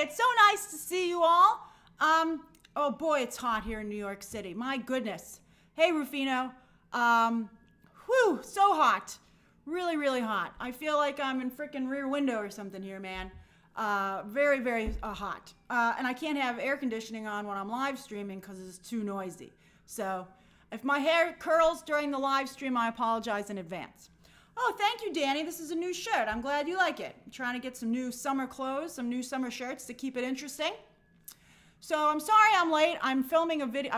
it's so nice to see you all. Oh boy, it's hot here in New York City. My goodness. Hey, Rufino. So hot. Really, really hot. I feel like I'm in frickin' Rear Window or something here, man. Very, very hot. And I can't have air conditioning on when I'm live streaming because it's too noisy. So if my hair curls during the live stream, I apologize in advance. Oh, thank you, Danny. This is a new shirt. I'm glad you like it. I'm trying to get some new summer clothes, some new summer shirts to keep it interesting. So I'm sorry I'm late. I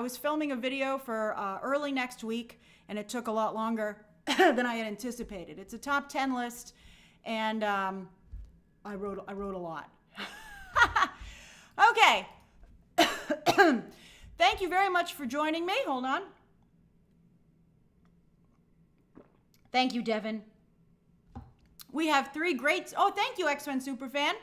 was filming a video for early next week, and it took a lot longer than I had anticipated. It's a top 10 list, and I wrote a lot. Okay. Thank you very much for joining me. Hold on. Thank you, Devin. We have three great... Oh, thank you, X-Men Superfan.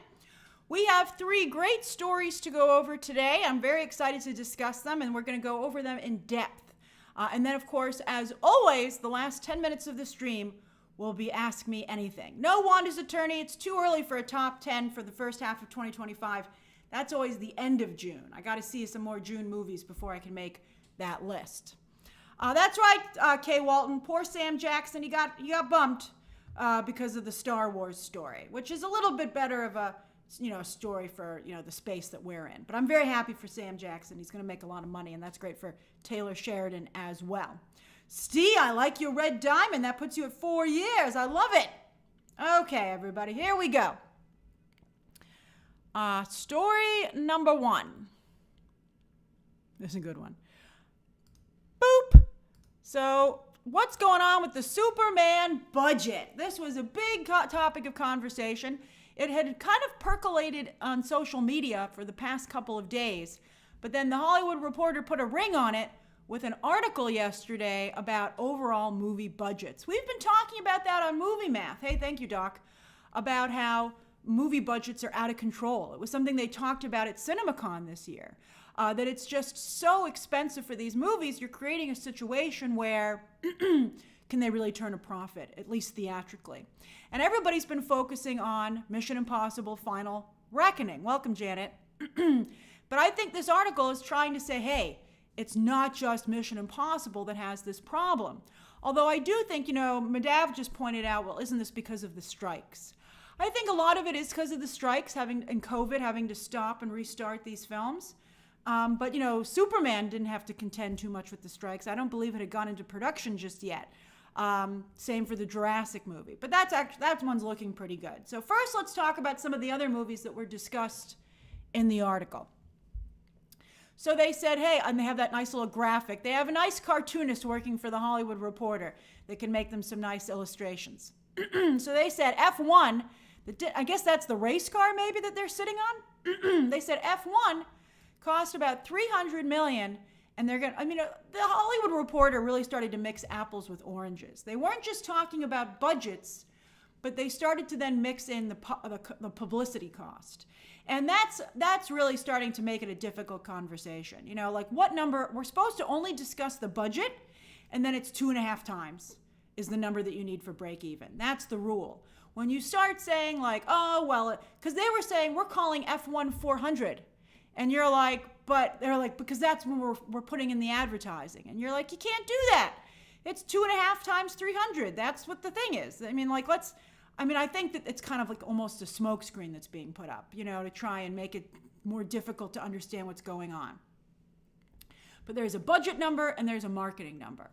We have three great stories to go over today. I'm very excited to discuss them, and we're going to go over them in depth. And then, of course, as always, the last 10 minutes of the stream will be Ask Me Anything. No Wanda's Attorney. It's too early for a top 10 for the first half of 2025. That's always the end of June. I got to see some more June movies before I can make that list. That's right, Kay Walton. Poor Sam Jackson. He got bumped because of the Star Wars story, which is a little bit better of a story for the space that we're in. But I'm very happy for Sam Jackson. He's going to make a lot of money, and that's great for Taylor Sheridan as well. Steve, I like your red diamond. That puts you at 4 years. I love it. Okay, everybody, here we go. Story number 1. This is a good one. Boop. So, what's going on with the Superman budget? This was a big topic of conversation. It had kind of percolated on social media for the past couple of days, but then the Hollywood Reporter put a ring on it with an article yesterday about overall movie budgets. We've been talking about that on Movie Math. Hey, thank you, Doc. About how movie budgets are out of control. It was something they talked about at CinemaCon this year. That it's just so expensive for these movies, you're creating a situation where can they really turn a profit, at least theatrically? And everybody's been focusing on Mission Impossible Final Reckoning. Welcome, Janet. But I think this article is trying to say, hey, it's not just Mission Impossible that has this problem. Although I do think, Madav just pointed out, well, isn't this because of the strikes? I think a lot of it is because of the strikes and COVID having to stop and restart these films. But Superman didn't have to contend too much with the strikes. I don't believe it had gone into production just yet. Same for the Jurassic movie. But that one's looking pretty good. So first, let's talk about some of the other movies that were discussed in the article. So they said, hey, and they have that nice little graphic. They have a nice cartoonist working for the Hollywood Reporter that can make them some nice illustrations. So they said F1, I guess that's the race car maybe that they're sitting on. They said F1 cost about $300 million, and they're going to, the Hollywood Reporter really started to mix apples with oranges. They weren't just talking about budgets, but they started to then mix in the publicity cost. And that's really starting to make it a difficult conversation. Like what number, we're supposed to only discuss the budget, and then it's 2.5 times is the number that you need for break even. That's the rule. When you start saying like, oh, well, because they were saying we're calling F1 400. And you're like, but they're like, because that's when we're putting in the advertising. And you're like, you can't do that. It's 2.5 times 300. That's what the thing is. I think that it's kind of like almost a smokescreen that's being put up, to try and make it more difficult to understand what's going on. But there's a budget number and there's a marketing number.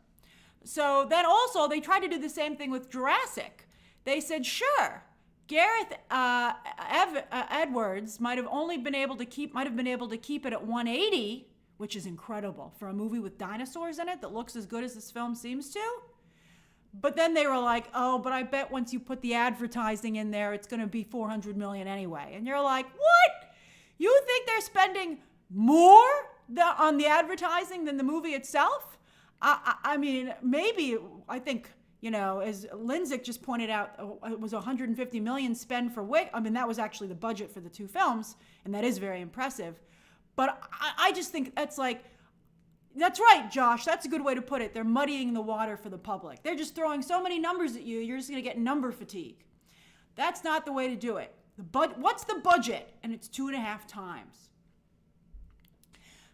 So then also they tried to do the same thing with Jurassic. They said, sure, Gareth Edwards might have been able to keep it at 180, which is incredible for a movie with dinosaurs in it that looks as good as this film seems to. But then they were like, oh, but I bet once you put the advertising in there, it's going to be $400 million anyway. And you're like, what? You think they're spending more on the advertising than the movie itself? Maybe, I think, as Lindsay just pointed out, it was $150 million spent for Wick. That was actually the budget for the two films, and that is very impressive. But I just think that's right, Josh. That's a good way to put it. They're muddying the water for the They're just throwing so many numbers at you, you're just going to get number fatigue. That's not the way to do it. What's the budget? And it's 2.5 times.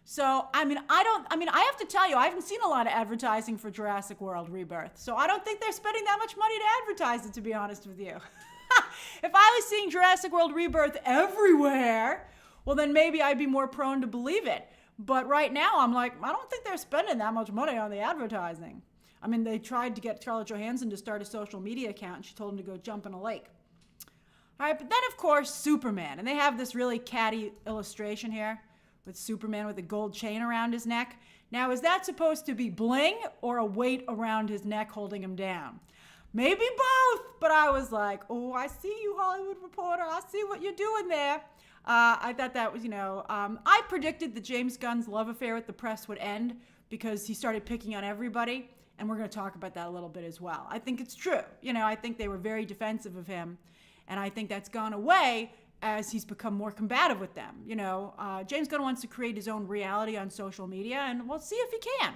So, I have to tell you, I haven't seen a lot of advertising for Jurassic World Rebirth. So I don't think they're spending that much money to advertise it, to be honest with you. If I was seeing Jurassic World Rebirth everywhere, well, then maybe I'd be more prone to believe it. But right now, I'm like, I don't think they're spending that much money on the advertising. I mean, they tried to get Scarlett Johansson to start a social media account, and she told him to go jump in a lake. All right, but then, of course, Superman. And they have this really catty illustration here with Superman with a gold chain around his neck. Now, is that supposed to be bling or a weight around his neck holding him down? Maybe both, but I was like, oh, I see you, Hollywood Reporter. I see what you're doing there. I thought that was, I predicted that James Gunn's love affair with the press would end because he started picking on everybody, and we're going to talk about that a little bit as well. I think it's true. I think they were very defensive of him, and I think that's gone away as he's become more combative with them. James Gunn wants to create his own reality on social media, and we'll see if he can.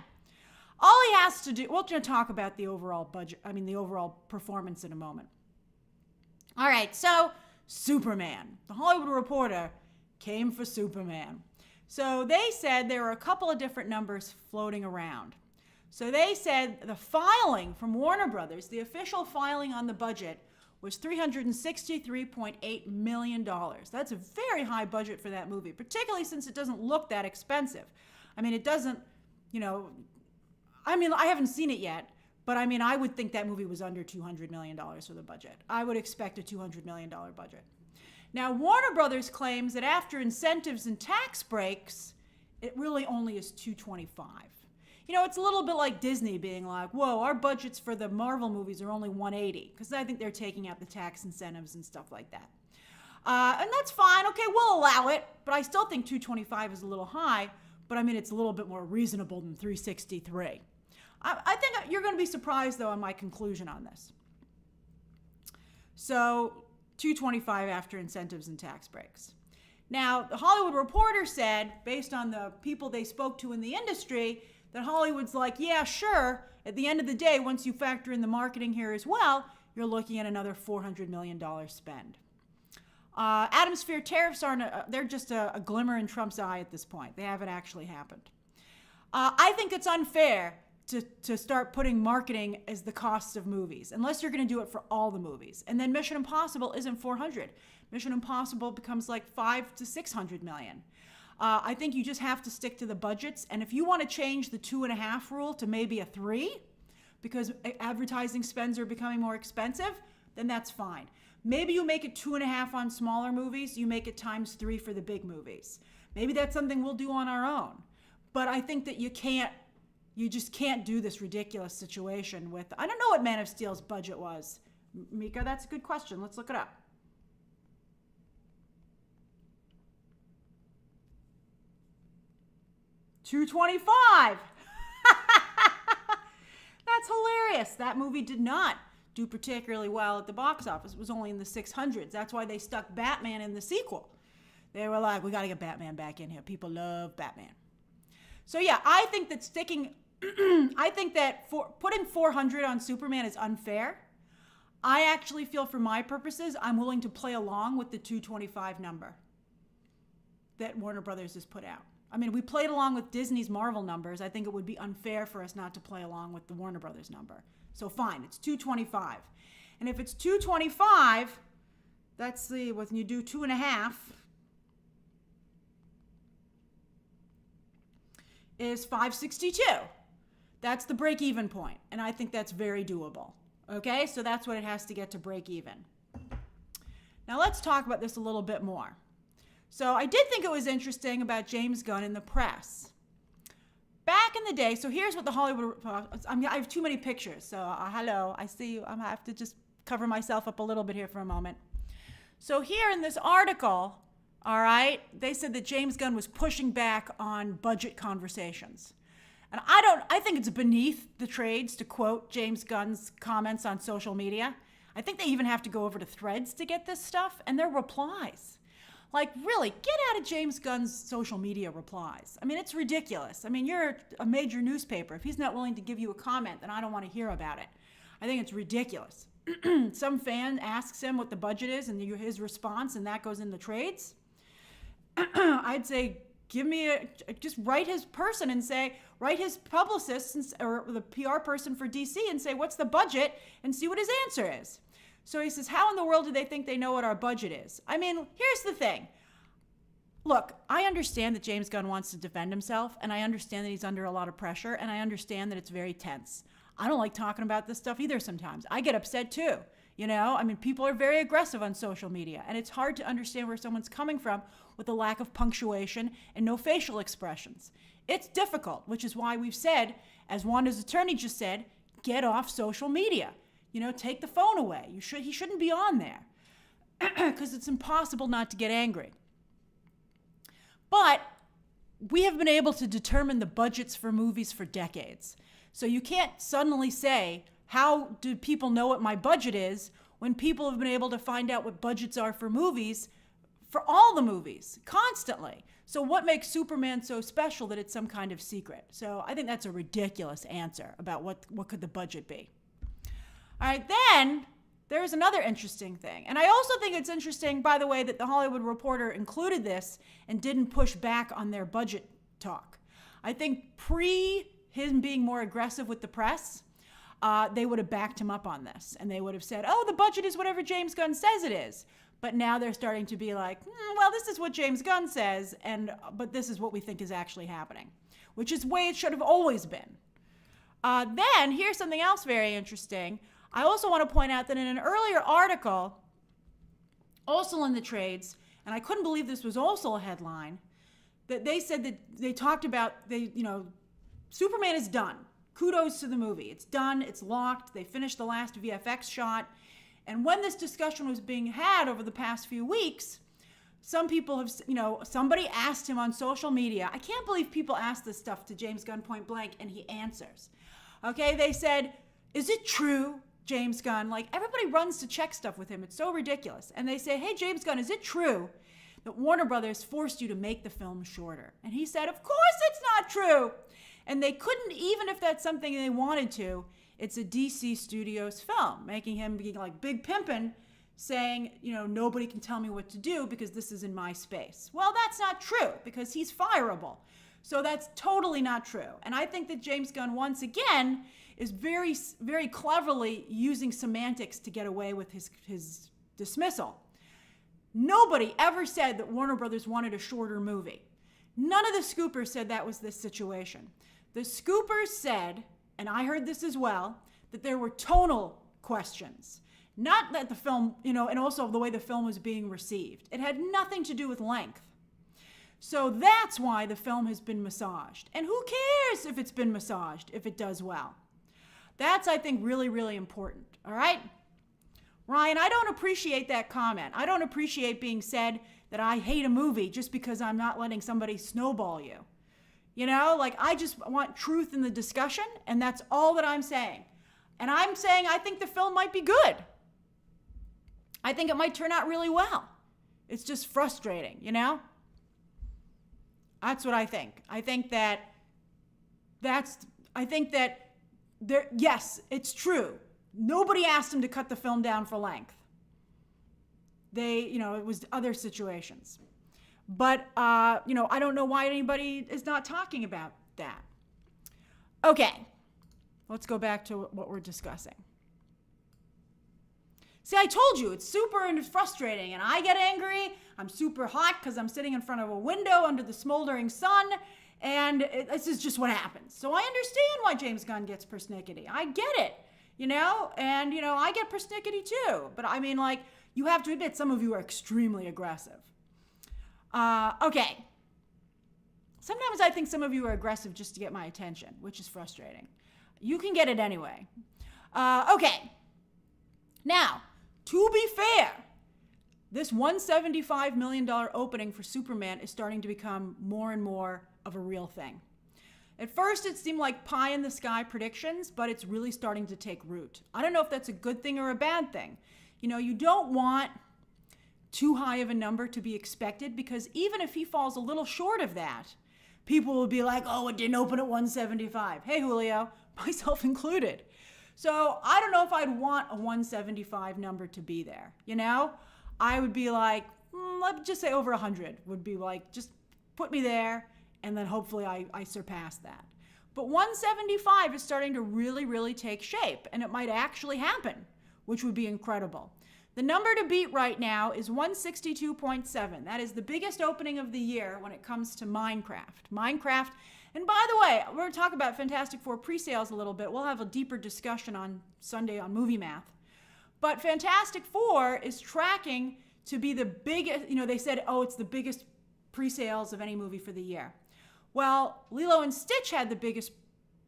All he has to do, we're going to talk about the overall budget, the overall performance in a moment. All right, so Superman. The Hollywood Reporter came for Superman. So they said there were a couple of different numbers floating around. So they said the filing from Warner Brothers, the official filing on the budget, was $363.8 million. That's a very high budget for that movie, particularly since it doesn't look that expensive. It doesn't, I haven't seen it yet, but I would think that movie was under $200 million for the budget. I would expect a $200 million budget. Now, Warner Brothers claims that after incentives and tax breaks, it really only is $225. It's a little bit like Disney being like, whoa, our budgets for the Marvel movies are only $180, because I think they're taking out the tax incentives and stuff like that. And that's fine. Okay, we'll allow it, but I still think $225 is a little high, but it's a little bit more reasonable than $363. I think you're going to be surprised, though, on my conclusion on this. So, $225 after incentives and tax breaks. Now, the Hollywood Reporter said, based on the people they spoke to in the industry, that Hollywood's like, yeah, sure. At the end of the day, once you factor in the marketing here as well, you're looking at another $400 million spend. Atmosphere tariffs they're just a glimmer in Trump's eye at this point. They haven't actually happened. I think it's unfair to start putting marketing as the costs of movies, unless you're going to do it for all the movies. And then Mission Impossible isn't 400. Mission Impossible becomes like 500 to 600 million. I think you just have to stick to the budgets. And if you want to change the 2.5 rule to maybe a 3, because advertising spends are becoming more expensive, then that's fine. Maybe you make it 2.5 on smaller movies. You make it times 3 for the big movies. Maybe that's something we'll do on our own. But I think that you just can't do this ridiculous situation with, I don't know what Man of Steel's budget was. Mika, that's a good question. Let's look it up. $225. That's hilarious. That movie did not do particularly well at the box office. It was only in the 600s. That's why they stuck Batman in the sequel. They were like, we got to get Batman back in here. People love Batman. So yeah, I think that putting 400 on Superman is unfair. I actually feel, for my purposes, I'm willing to play along with the 225 number that Warner Brothers has put out. We played along with Disney's Marvel numbers. I think it would be unfair for us not to play along with the Warner Brothers number. So fine, it's 225. And if it's 225, that's when you do 2.5, is 562. That's the break-even point, and I think that's very doable. Okay, so that's what it has to get to break even. Now let's talk about this a little bit more. So I did think it was interesting about James Gunn in the press. Back in the day, so here's what the Hollywood, I have too many pictures, so hello, I see you. I have to just cover myself up a little bit here for a moment. So here in this article, all right, they said that James Gunn was pushing back on budget conversations. And I think it's beneath the trades to quote James Gunn's comments on social media. I think they even have to go over to Threads to get this stuff, and their replies. Like, really, get out of James Gunn's social media replies. It's ridiculous. You're a major newspaper. If he's not willing to give you a comment, then I don't want to hear about it. I think it's ridiculous. some fan asks him what the budget is and his response, and that goes in the trades, I'd say just write his person and say, write his publicist or the PR person for DC and say, what's the budget, and see what his answer is. So he says, how in the world do they think they know what our budget is? I mean, here's the thing. Look, I understand that James Gunn wants to defend himself, and I understand that he's under a lot of pressure, and I understand that it's very tense. I don't like talking about this stuff either sometimes. I get upset too. I mean, people are very aggressive on social media, and it's hard to understand where someone's coming from with a lack of punctuation and no facial expressions. It's difficult, which is why we've said, as Wanda's attorney just said, get off social media. Take the phone away. He shouldn't be on there because it's impossible not to get angry. But we have been able to determine the budgets for movies for decades. So you can't suddenly say, how do people know what my budget is, when people have been able to find out what budgets are for movies, for all the movies, constantly. So what makes Superman so special that it's some kind of secret? So I think that's a ridiculous answer about what could the budget be. All right, then there's another interesting thing. And I also think it's interesting, by the way, that the Hollywood Reporter included this and didn't push back on their budget talk. I think him being more aggressive with the press, they would have backed him up on this. And they would have said, the budget is whatever James Gunn says it is. But now they're starting to be like, well, this is what James Gunn says, but this is what we think is actually happening, which is the way it should have always been. Then here's something else very interesting. I also want to point out that in an earlier article, also in the trades, and I couldn't believe this was also a headline, that they said that they talked about, Superman is done. Kudos to the movie. It's done. It's locked. They finished the last VFX shot. And when this discussion was being had over the past few weeks, some people have, somebody asked him on social media. I can't believe people ask this stuff to James Gunn point blank and he answers. Okay, they said, is it true, James Gunn? Like, everybody runs to check stuff with him. It's so ridiculous. And they say, hey, James Gunn, is it true that Warner Brothers forced you to make the film shorter? And he said, of course it's not true. And they couldn't, even if that's something they wanted to, it's a DC Studios film, making him be like big pimpin', saying, nobody can tell me what to do because this is in my space. Well, that's not true because he's fireable. So that's totally not true. And I think that James Gunn, once again, is very, very cleverly using semantics to get away with his dismissal. Nobody ever said that Warner Brothers wanted a shorter movie. None of the scoopers said that was the situation. The scoopers said, and I heard this as well, that there were tonal questions. Not that the film, and also the way the film was being received. It had nothing to do with length. So that's why the film has been massaged. And who cares if it's been massaged, if it does well? That's, I think, really, really important, all right? Ryan, I don't appreciate that comment. I don't appreciate being said that I hate a movie just because I'm not letting somebody snowball you. I just want truth in the discussion, and that's all that I'm saying. And I'm saying I think the film might be good. I think it might turn out really well. It's just frustrating, That's what I think. I think that yes, it's true. Nobody asked him to cut the film down for length. It was other situations. But, I don't know why anybody is not talking about that. Okay, let's go back to what we're discussing. See, I told you, it's super frustrating, and I get angry. I'm super hot because I'm sitting in front of a window under the smoldering sun, and this is just what happens. So I understand why James Gunn gets persnickety. I get it, and, I get persnickety too. But I mean, you have to admit, some of you are extremely aggressive. Okay. Sometimes I think some of you are aggressive just to get my attention, which is frustrating. You can get it anyway. Okay. Now, to be fair, this $175 million opening for Superman is starting to become more and more of a real thing. At first, it seemed like pie-in-the-sky predictions, but it's really starting to take root. I don't know if that's a good thing or a bad thing. You don't want too high of a number to be expected, because even if he falls a little short of that, people will be like, oh, it didn't open at 175. Hey, Julio, myself included. So I don't know if I'd want a 175 number to be there. You know, I would be like, let's just say over 100 would be like, just put me there, and then hopefully I surpass that. But 175 is starting to really, really take shape, and it might actually happen, which would be incredible. The number to beat right now is 162.7. That is the biggest opening of the year when it comes to Minecraft. Minecraft, and by the way, we're going to talk about Fantastic Four pre-sales a little bit. We'll have a deeper discussion on Sunday on Movie Math. But Fantastic Four is tracking to be the biggest, they said, oh, it's the biggest pre-sales of any movie for the year. Well, Lilo and Stitch had the biggest,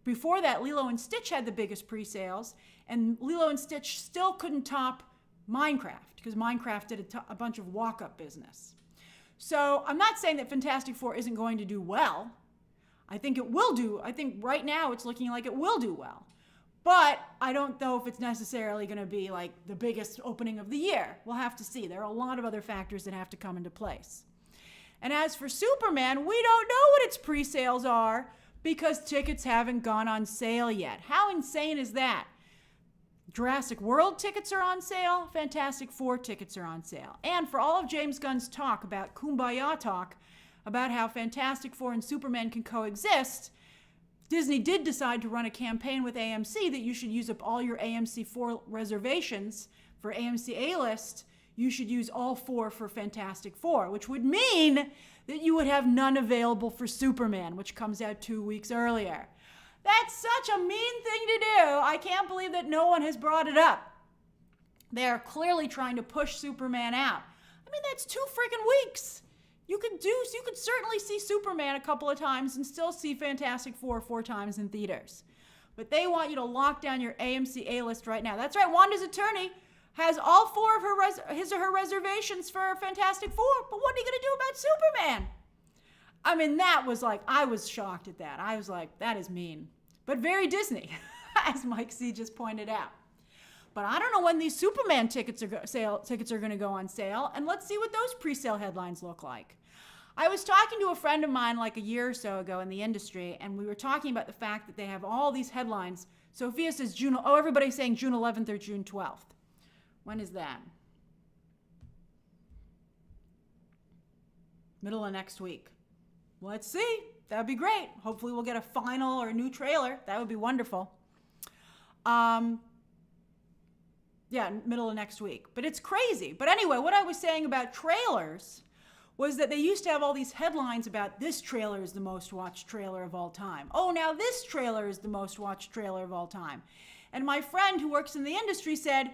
before that, Lilo and Stitch had the biggest pre-sales, and Lilo and Stitch still couldn't top Minecraft, because Minecraft did a bunch of walk-up business. So I'm not saying that Fantastic Four isn't going to do well. I think it will do. I think right now it's looking like it will do well. But I don't know if it's necessarily going to be like the biggest opening of the year. We'll have to see. There are a lot of other factors that have to come into place. And as for Superman, we don't know what its pre-sales are because tickets haven't gone on sale yet. How insane is that? Jurassic World tickets are on sale. Fantastic Four tickets are on sale. And for all of James Gunn's talk about Kumbaya talk, about how Fantastic Four and Superman can coexist, Disney did decide to run a campaign with AMC that you should use up all your AMC 4 reservations for AMC A-List. You should use all 4 for Fantastic Four, which would mean that you would have none available for Superman, which comes out 2 weeks earlier. That's such a mean thing to do. I can't believe that no one has brought it up. They're clearly trying to push Superman out. I mean, that's 2 freaking weeks. You could certainly see Superman a couple of times and still see Fantastic Four 4 times in theaters. But they want you to lock down your AMC A-List right now. That's right, Wanda's attorney has all 4 of his or her reservations for Fantastic Four. But what are you going to do about Superman? I mean, that was like, I was shocked at that. I was like, that is mean. But very Disney, as Mike C. just pointed out. But I don't know when these Superman tickets are going to go on sale, and let's see what those pre-sale headlines look like. I was talking to a friend of mine like a year or so ago in the industry, and we were talking about the fact that they have all these headlines. Sophia says everybody's saying June 11th or June 12th. When is that? Middle of next week. Let's see. That would be great. Hopefully we'll get a final or a new trailer. That would be wonderful. Yeah, middle of next week. But it's crazy. But anyway, what I was saying about trailers was that they used to have all these headlines about this trailer is the most watched trailer of all time. Oh, now this trailer is the most watched trailer of all time. And my friend who works in the industry said,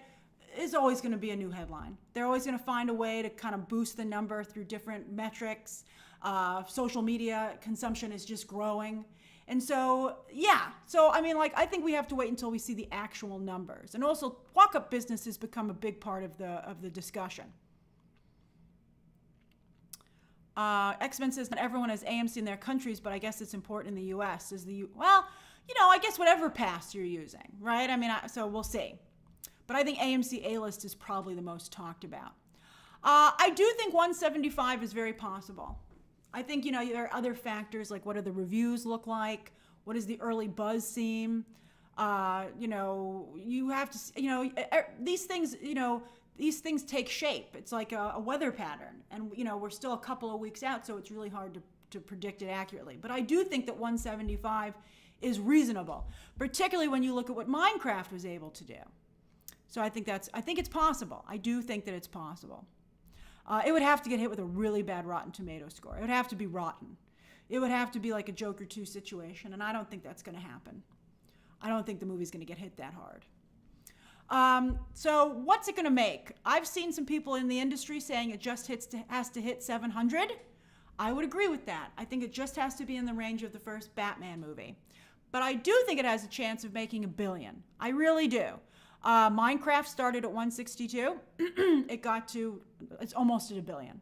there's always going to be a new headline. They're always going to find a way to kind of boost the number through different metrics. Social media consumption is just growing. And so, yeah. So, I mean, like, I think we have to wait until we see the actual numbers. And also, walk-up business has become a big part of the discussion. X-Men says not everyone has AMC in their countries, but I guess it's important in the U.S. Well, I guess whatever pass you're using, right? I mean, so we'll see. But I think AMC A-List is probably the most talked about. I do think 175 is very possible. I think, there are other factors like what do the reviews look like? What is the early buzz seem? You have to, these things take shape. It's like a weather pattern. And, we're still a couple of weeks out, so it's really hard to predict it accurately. But I do think that 175 is reasonable, particularly when you look at what Minecraft was able to do. So I think it's possible. I do think that it's possible. It would have to get hit with a really bad Rotten Tomatoes score. It would have to be rotten. It would have to be like a Joker 2 situation, and I don't think that's going to happen. I don't think the movie's going to get hit that hard. So what's it going to make? I've seen some people in the industry saying it just has to hit 700. I would agree with that. I think it just has to be in the range of the first Batman movie. But I do think it has a chance of making $1 billion. I really do. Minecraft started at 162. It's almost at $1 billion.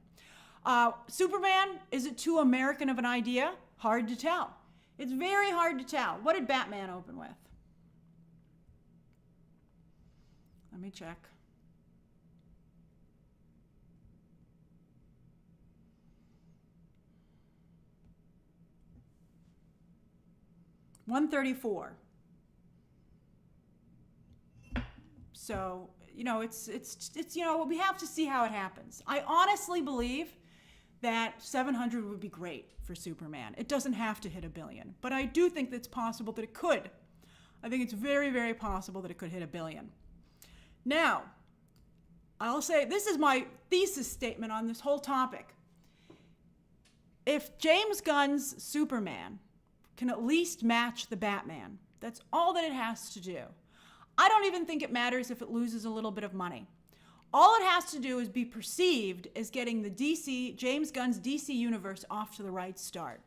Superman, is it too American of an idea? Hard to tell. It's very hard to tell. What did Batman open with? Let me check. $134. So, we have to see how it happens. I honestly believe that 700 would be great for Superman. It doesn't have to hit $1 billion, but I do think that it's possible that it could. I think it's very, very possible that it could hit $1 billion. Now, I'll say this is my thesis statement on this whole topic. If James Gunn's Superman can at least match the Batman, that's all that it has to do. I don't even think it matters if it loses a little bit of money. All it has to do is be perceived as getting the James Gunn's DC universe off to the right start.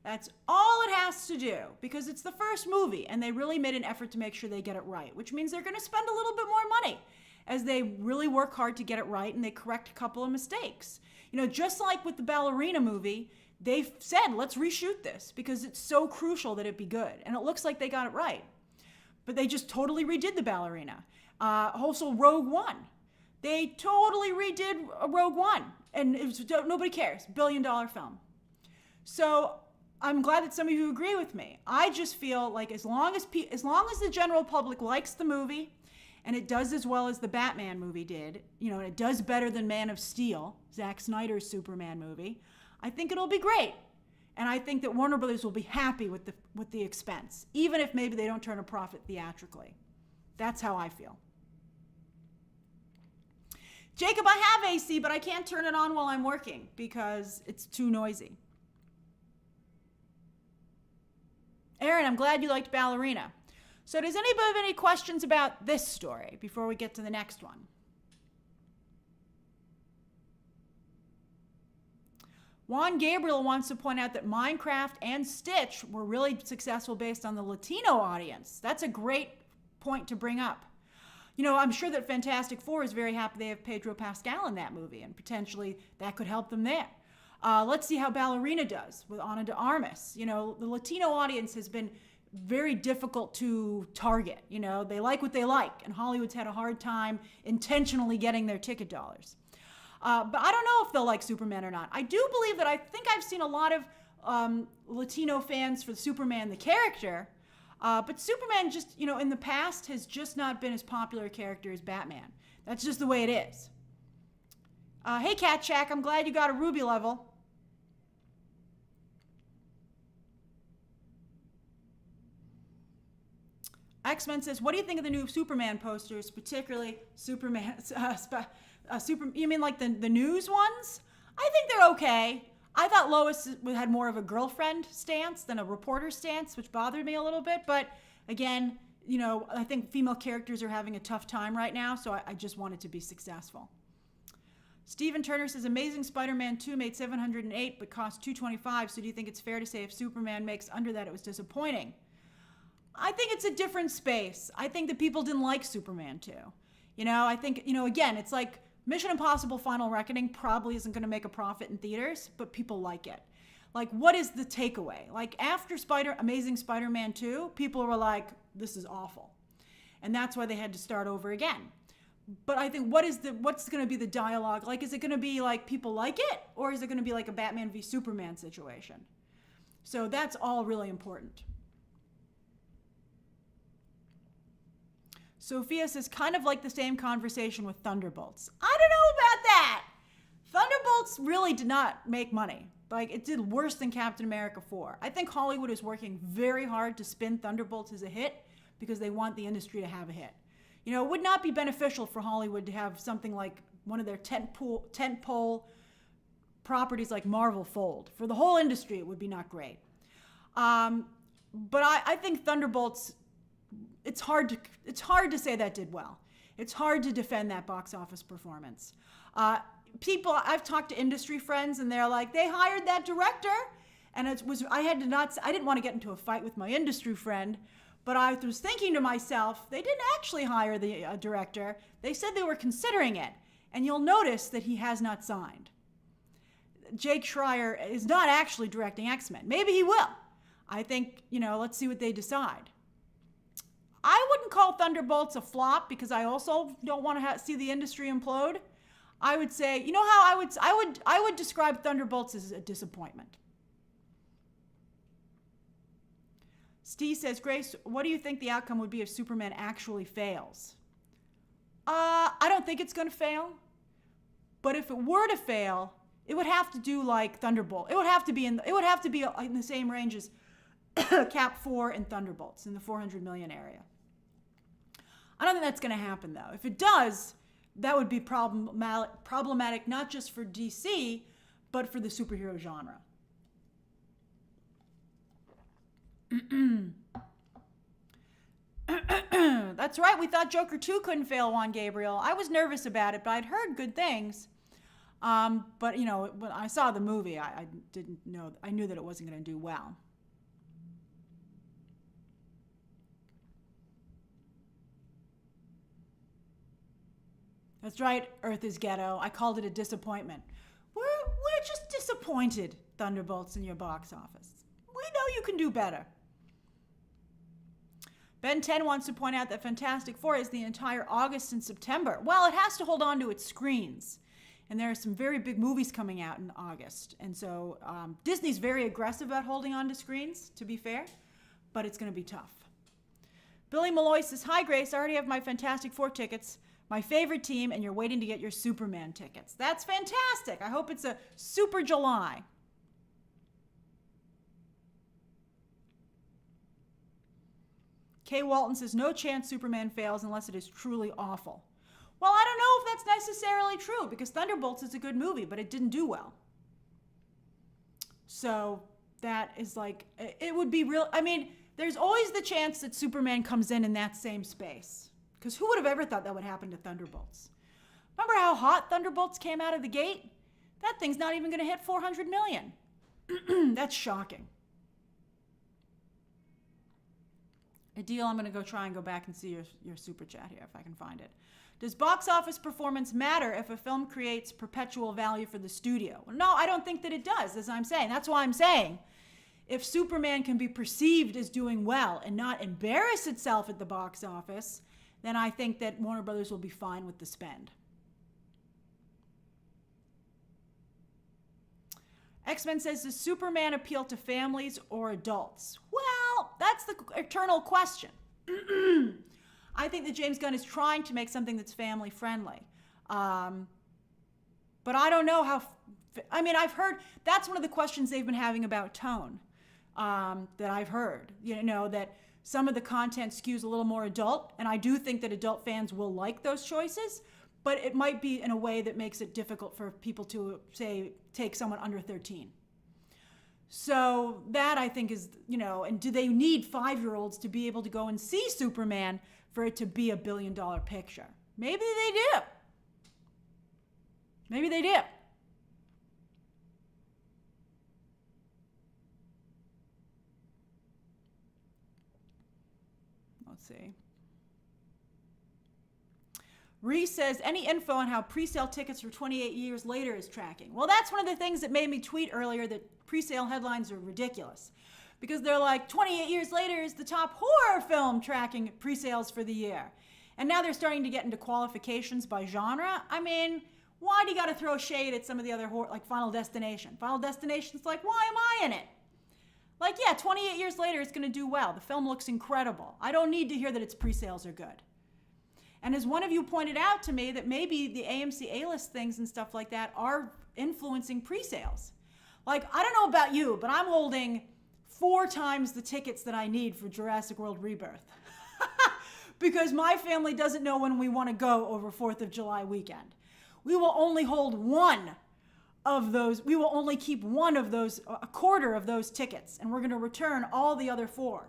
That's all it has to do, because it's the first movie and they really made an effort to make sure they get it right, which means they're going to spend a little bit more money as they really work hard to get it right and they correct a couple of mistakes. Just like with the ballerina movie, they said, let's reshoot this because it's so crucial that it be good. And it looks like they got it right. But they just totally redid the ballerina. Also, Rogue One. They totally redid Rogue One. And nobody cares. $1 billion film. So I'm glad that some of you agree with me. I just feel like as long as the general public likes the movie, and it does as well as the Batman movie did, and it does better than Man of Steel, Zack Snyder's Superman movie, I think it'll be great. And I think that Warner Brothers will be happy with the expense, even if maybe they don't turn a profit theatrically. That's how I feel. Jacob, I have AC, but I can't turn it on while I'm working because it's too noisy. Aaron, I'm glad you liked Ballerina. So does anybody have any questions about this story before we get to the next one? Juan Gabriel wants to point out that Minecraft and Stitch were really successful based on the Latino audience. That's a great point to bring up. I'm sure that Fantastic Four is very happy they have Pedro Pascal in that movie, and potentially that could help them there. Let's see how Ballerina does with Ana de Armas. The Latino audience has been very difficult to target. They like what they like, and Hollywood's had a hard time intentionally getting their ticket dollars. But I don't know if they'll like Superman or not. I do believe that I think I've seen a lot of Latino fans for Superman the character, but Superman just, in the past has just not been as popular a character as Batman. That's just the way it is. Hey, Cat Shack, I'm glad you got a Ruby level. X-Men says, what do you think of the new Superman posters, particularly Superman, you mean like the news ones? I think they're okay. I thought Lois had more of a girlfriend stance than a reporter stance, which bothered me a little bit. But again, I think female characters are having a tough time right now, so I just want it to be successful. Stephen Turner says, Amazing Spider-Man 2 made $708 but cost $225, so do you think it's fair to say if Superman makes under that, it was disappointing? I think it's a different space. I think that people didn't like Superman 2. I think, again, it's like Mission Impossible Final Reckoning probably isn't going to make a profit in theaters, but people like it. Like, what is the takeaway? Like, after Amazing Spider-Man 2, people were like, this is awful. And that's why they had to start over again. But I think what's going to be the dialogue? Like, is it going to be like people like it? Or is it going to be like a Batman v Superman situation? So that's all really important. Sophia says, kind of like the same conversation with Thunderbolts. I don't know about that. Thunderbolts really did not make money. Like, it did worse than Captain America 4. I think Hollywood is working very hard to spin Thunderbolts as a hit because they want the industry to have a hit. It would not be beneficial for Hollywood to have something like one of their tentpole properties like Marvel fold. For the whole industry, it would be not great. But I think Thunderbolts, it's hard to say that did well. It's hard to defend that box office performance. I've talked to industry friends and they're like, they hired that director, and I didn't want to get into a fight with my industry friend, but I was thinking to myself, they didn't actually hire the director. They said they were considering it, and you'll notice that he has not signed. Jake Schreier is not actually directing X-Men. Maybe he will. I think, let's see what they decide. I wouldn't call Thunderbolts a flop because I also don't want to see the industry implode. I would say, how I would describe Thunderbolts as a disappointment. Steve says, Grace, what do you think the outcome would be if Superman actually fails? I don't think it's going to fail. But if it were to fail, it would have to do like Thunderbolt. It would have to be in the same range as Cap 4 and Thunderbolts in the 400 million area. I don't think that's going to happen though. If it does, that would be problematic not just for DC, but for the superhero genre. That's right, we thought Joker 2 couldn't fail, Juan Gabriel. I was nervous about it, but I'd heard good things. But, you know, when I saw the movie, I knew that it wasn't going to do well. That's right, Earth is Ghetto. I called it a disappointment. We're just disappointed, Thunderbolts, in your box office. We know you can do better. Ben 10 wants to point out that Fantastic Four is the entire August and September. Well, it has to hold on to its screens. And there are some very big movies coming out in August. And so Disney's very aggressive about holding on to screens, to be fair. But it's going to be tough. Billy Malloy says, hi, Grace. I already have my Fantastic Four tickets. My favorite team, and you're waiting to get your Superman tickets. That's fantastic. I hope it's a super July. Kay Walton says, no chance Superman fails unless it is truly awful. Well, I don't know if that's necessarily true, because Thunderbolts is a good movie, but it didn't do well. So that is like, it would be real. I mean, there's always the chance that Superman comes in that same space. Because who would have ever thought that would happen to Thunderbolts? Remember how hot Thunderbolts came out of the gate? That thing's not even going to hit 400 million. That's shocking. Adil, I'm going to try and go back and see your super chat here if I can find it. Does box office performance matter if a film creates perpetual value for the studio? Well, no, I don't think that it does, as I'm saying. That's why I'm saying if Superman can be perceived as doing well and not embarrass itself at the box office, then I think that Warner Brothers will be fine with the spend. X-Men says, does Superman appeal to families or adults? Well, that's the eternal question. I think that James Gunn is trying to make something that's family friendly. But I don't know how, I've heard, that's one of the questions they've been having about tone that I've heard, that some of the content skews a little more adult, and I do think that adult fans will like those choices, but it might be in a way that makes it difficult for people to, say, take someone under 13. So that I think is, and do they need 5-year-olds to be able to go and see Superman for it to be $1 billion picture? Maybe they do. Maybe they do. Let's see. Reese says, any info on how pre-sale tickets for 28 Years Later is tracking? Well, that's one of the things that made me tweet earlier that pre-sale headlines are ridiculous. Because they're like, 28 Years Later is the top horror film tracking pre-sales for the year. And now they're starting to get into qualifications by genre. I mean, why do you got to throw shade at some of the other horror, like Final Destination? Final Destination's like, why am I in it? Like, yeah, 28 Years Later is going to do well. The film looks incredible. I don't need to hear that its pre-sales are good. And as one of you pointed out to me, that maybe the AMC A-list things and stuff like that are influencing pre-sales. Like, I don't know about you, but I'm holding 4 times the tickets that I need for Jurassic World Rebirth. Because my family doesn't know when we want to go over 4th of July weekend. We will only hold one of those. We will only keep one of those, a quarter of those tickets, and we're going to return all the other 4.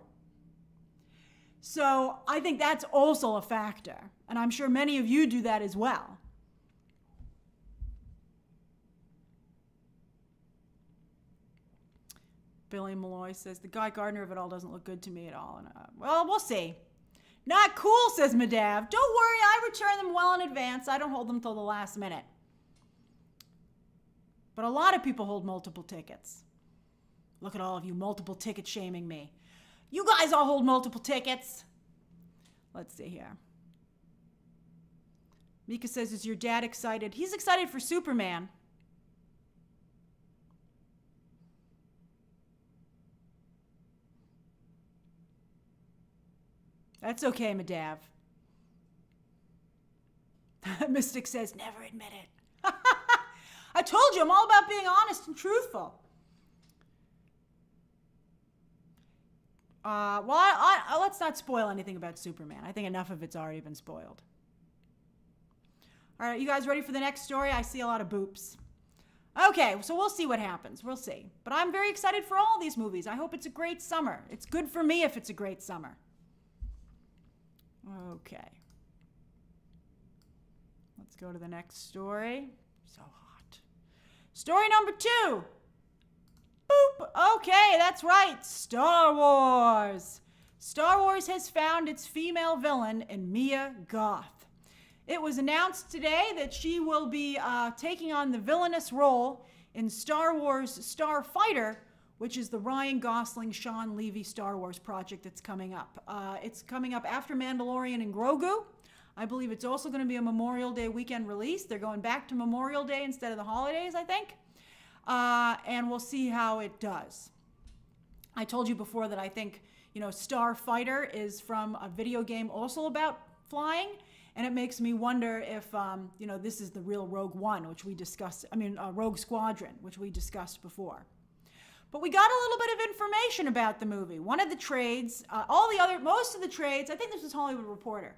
So I think that's also a factor. And I'm sure many of you do that as well. Billy Malloy says, the Guy Gardner of it all doesn't look good to me at all. And, well, we'll see. Not cool, says Madav. Don't worry, I return them well in advance. I don't hold them till the last minute. But a lot of people hold multiple tickets. Look at all of you multiple ticket shaming me. You guys all hold multiple tickets. Let's see here. Mika says, is your dad excited? He's excited for Superman. That's okay, Madav. Mystic says, never admit it. I told you, I'm all about being honest and truthful. Let's not spoil anything about Superman. I think enough of it's already been spoiled. All right, you guys ready for the next story? I see a lot of boops. Okay, so we'll see what happens. We'll see. But I'm very excited for all these movies. I hope it's a great summer. It's good for me if it's a great summer. Okay. Let's go to the next story. So hot. Story number 2. Boop. Okay, that's right. Star Wars. Star Wars has found its female villain in Mia Goth. It was announced today that she will be taking on the villainous role in Star Wars Starfighter, which is the Ryan Gosling, Sean Levy Star Wars project that's coming up. It's coming up after Mandalorian and Grogu. I believe it's also going to be a Memorial Day weekend release. They're going back to Memorial Day instead of the holidays, I think. And we'll see how it does. I told you before that I think, Starfighter is from a video game also about flying. And it makes me wonder if, this is the real Rogue One, which we discussed, Rogue Squadron, which we discussed before. But we got a little bit of information about the movie. One of the trades, most of the trades, I think this was Hollywood Reporter,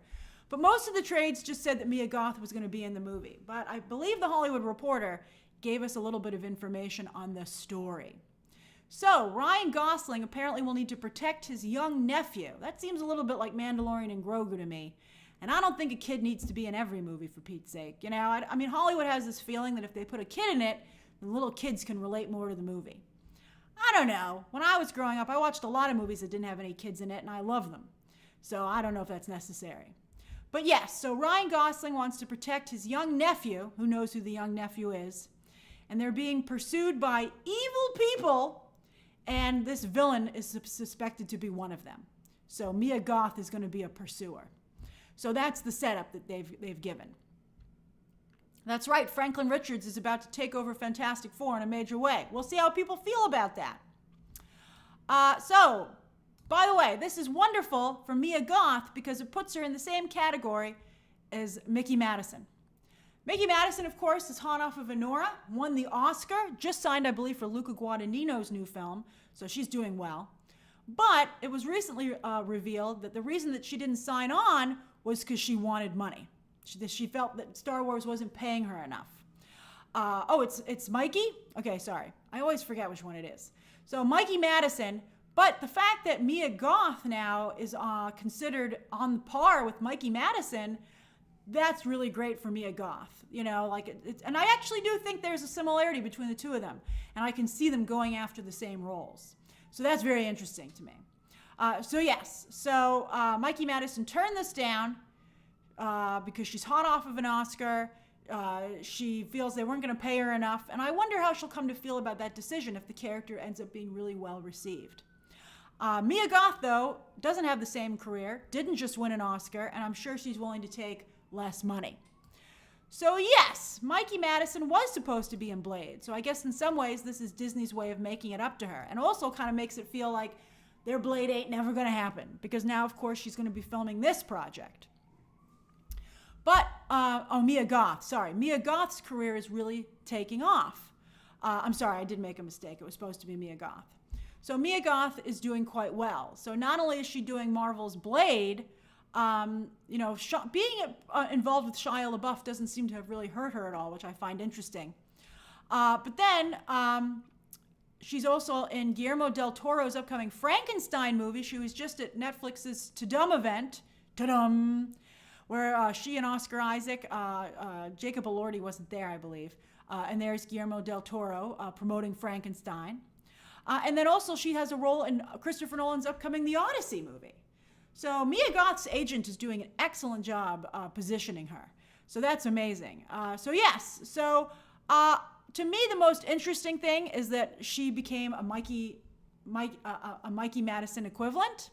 but most of the trades just said that Mia Goth was going to be in the movie. But I believe the Hollywood Reporter gave us a little bit of information on the story. So, Ryan Gosling apparently will need to protect his young nephew. That seems a little bit like Mandalorian and Grogu to me. And I don't think a kid needs to be in every movie, for Pete's sake. Hollywood has this feeling that if they put a kid in it, the little kids can relate more to the movie. I don't know. When I was growing up, I watched a lot of movies that didn't have any kids in it, and I love them. So I don't know if that's necessary. But yes, so Ryan Gosling wants to protect his young nephew. Who knows who the young nephew is? And they're being pursued by evil people, and this villain is suspected to be one of them. So Mia Goth is going to be a pursuer. So that's the setup that they've given. That's right, Franklin Richards is about to take over Fantastic Four in a major way. We'll see how people feel about that. By the way, this is wonderful for Mia Goth because it puts her in the same category as Mickey Madison. Mickey Madison, of course, is hot off of Anora, won the Oscar, just signed, I believe, for Luca Guadagnino's new film, so she's doing well. But it was recently revealed that the reason that she didn't sign on was because she wanted money. She felt that Star Wars wasn't paying her enough. It's Mikey? Okay, sorry. I always forget which one it is. So Mikey Madison, but the fact that Mia Goth now is considered on par with Mikey Madison, that's really great for Mia Goth. And I actually do think there's a similarity between the two of them, and I can see them going after the same roles. So that's very interesting to me. Mikey Madison turned this down because she's hot off of an Oscar. She feels they weren't going to pay her enough. And I wonder how she'll come to feel about that decision if the character ends up being really well received. Mia Goth, though, doesn't have the same career, didn't just win an Oscar, and I'm sure she's willing to take less money. So yes, Mikey Madison was supposed to be in Blade. So I guess in some ways this is Disney's way of making it up to her. And also kind of makes it feel like their Blade ain't never going to happen. Because now, of course, she's going to be filming this project. But, Mia Goth. Sorry, Mia Goth's career is really taking off. I'm sorry, I did make a mistake. It was supposed to be Mia Goth. So Mia Goth is doing quite well. So not only is she doing Marvel's Blade, being involved with Shia LaBeouf doesn't seem to have really hurt her at all, which I find interesting. But then she's also in Guillermo del Toro's upcoming Frankenstein movie. She was just at Netflix's Tudum event, where she and Oscar Isaac, Jacob Elordi wasn't there, I believe, and there's Guillermo del Toro promoting Frankenstein. And then also she has a role in Christopher Nolan's upcoming The Odyssey movie. So Mia Goth's agent is doing an excellent job positioning her. So that's amazing. To me, the most interesting thing is that she became a Mikey Madison equivalent.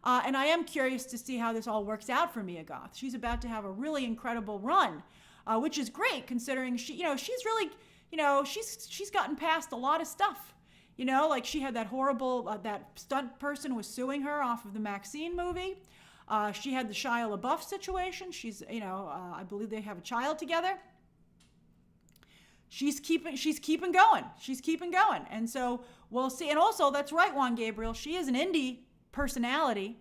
And I am curious to see how this all works out for Mia Goth. She's about to have a really incredible run, which is great considering she's really, she's gotten past a lot of stuff. Like she had that horrible, that stunt person was suing her off of the Maxine movie. She had the Shia LaBeouf situation. She's, I believe they have a child together. She's keeping going. She's keeping going. And so we'll see. And also, that's right, Juan Gabriel, she is an indie personality.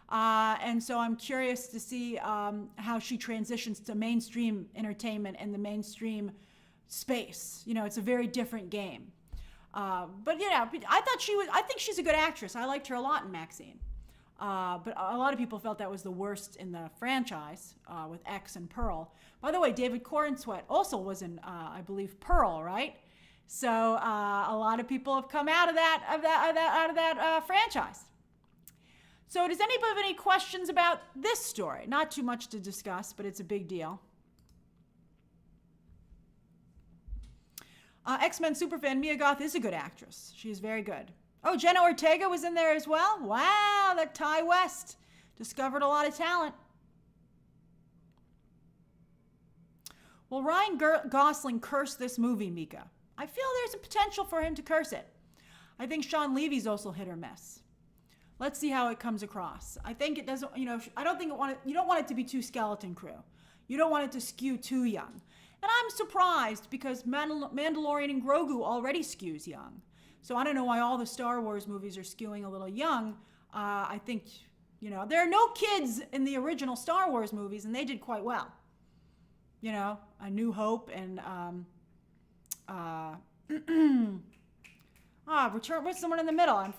And so I'm curious to see how she transitions to mainstream entertainment and the mainstream space. It's a very different game. But I think she's a good actress. I liked her a lot in Maxine. But a lot of people felt that was the worst in the franchise with X and Pearl. By the way, David Corenswet also was in, I believe, Pearl, right? So a lot of people have come out of that franchise. So does anybody have any questions about this story? Not too much to discuss, but it's a big deal. X-Men superfan Mia Goth is a good actress. She is very good. Oh, Jenna Ortega was in there as well? Wow, that Ty West discovered a lot of talent. Will Ryan Gosling curse this movie, Mika? I feel there's a potential for him to curse it. I think Sean Levy's also hit or miss. Let's see how it comes across. I think it doesn't, I don't think you don't want it to be too Skeleton Crew. You don't want it to skew too young. And I'm surprised because Mandalorian and Grogu already skews young. So I don't know why all the Star Wars movies are skewing a little young. I think, there are no kids in the original Star Wars movies, and they did quite well. A New Hope and Return. What's the one in the middle? I'm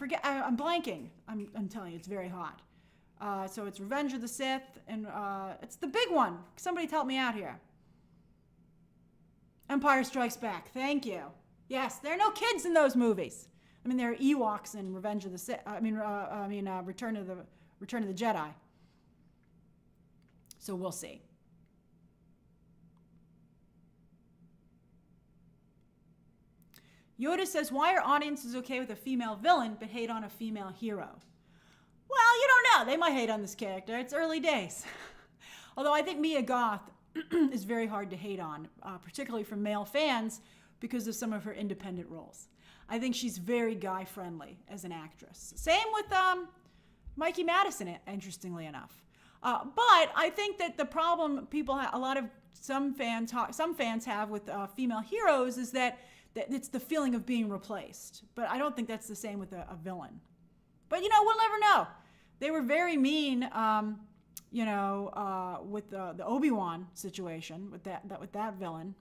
blanking. I'm telling you, it's very hot. So it's Revenge of the Sith, and it's the big one. Somebody help me out here. Empire Strikes Back. Thank you. Yes, there are no kids in those movies. I mean, there are Ewoks in Revenge of the Sith. Return of the Jedi. So we'll see. Yoda says, why are audiences okay with a female villain but hate on a female hero? Well, you don't know. They might hate on this character. It's early days. Although I think Mia Goth is very hard to hate on, particularly from male fans, because of some of her independent roles. I think she's very guy-friendly as an actress. Same with Mikey Madison, interestingly enough. But I think that the problem some fans have with female heroes is that it's the feeling of being replaced. But I don't think that's the same with a villain. But, we'll never know. They were very mean, with the Obi-Wan situation, with that villain.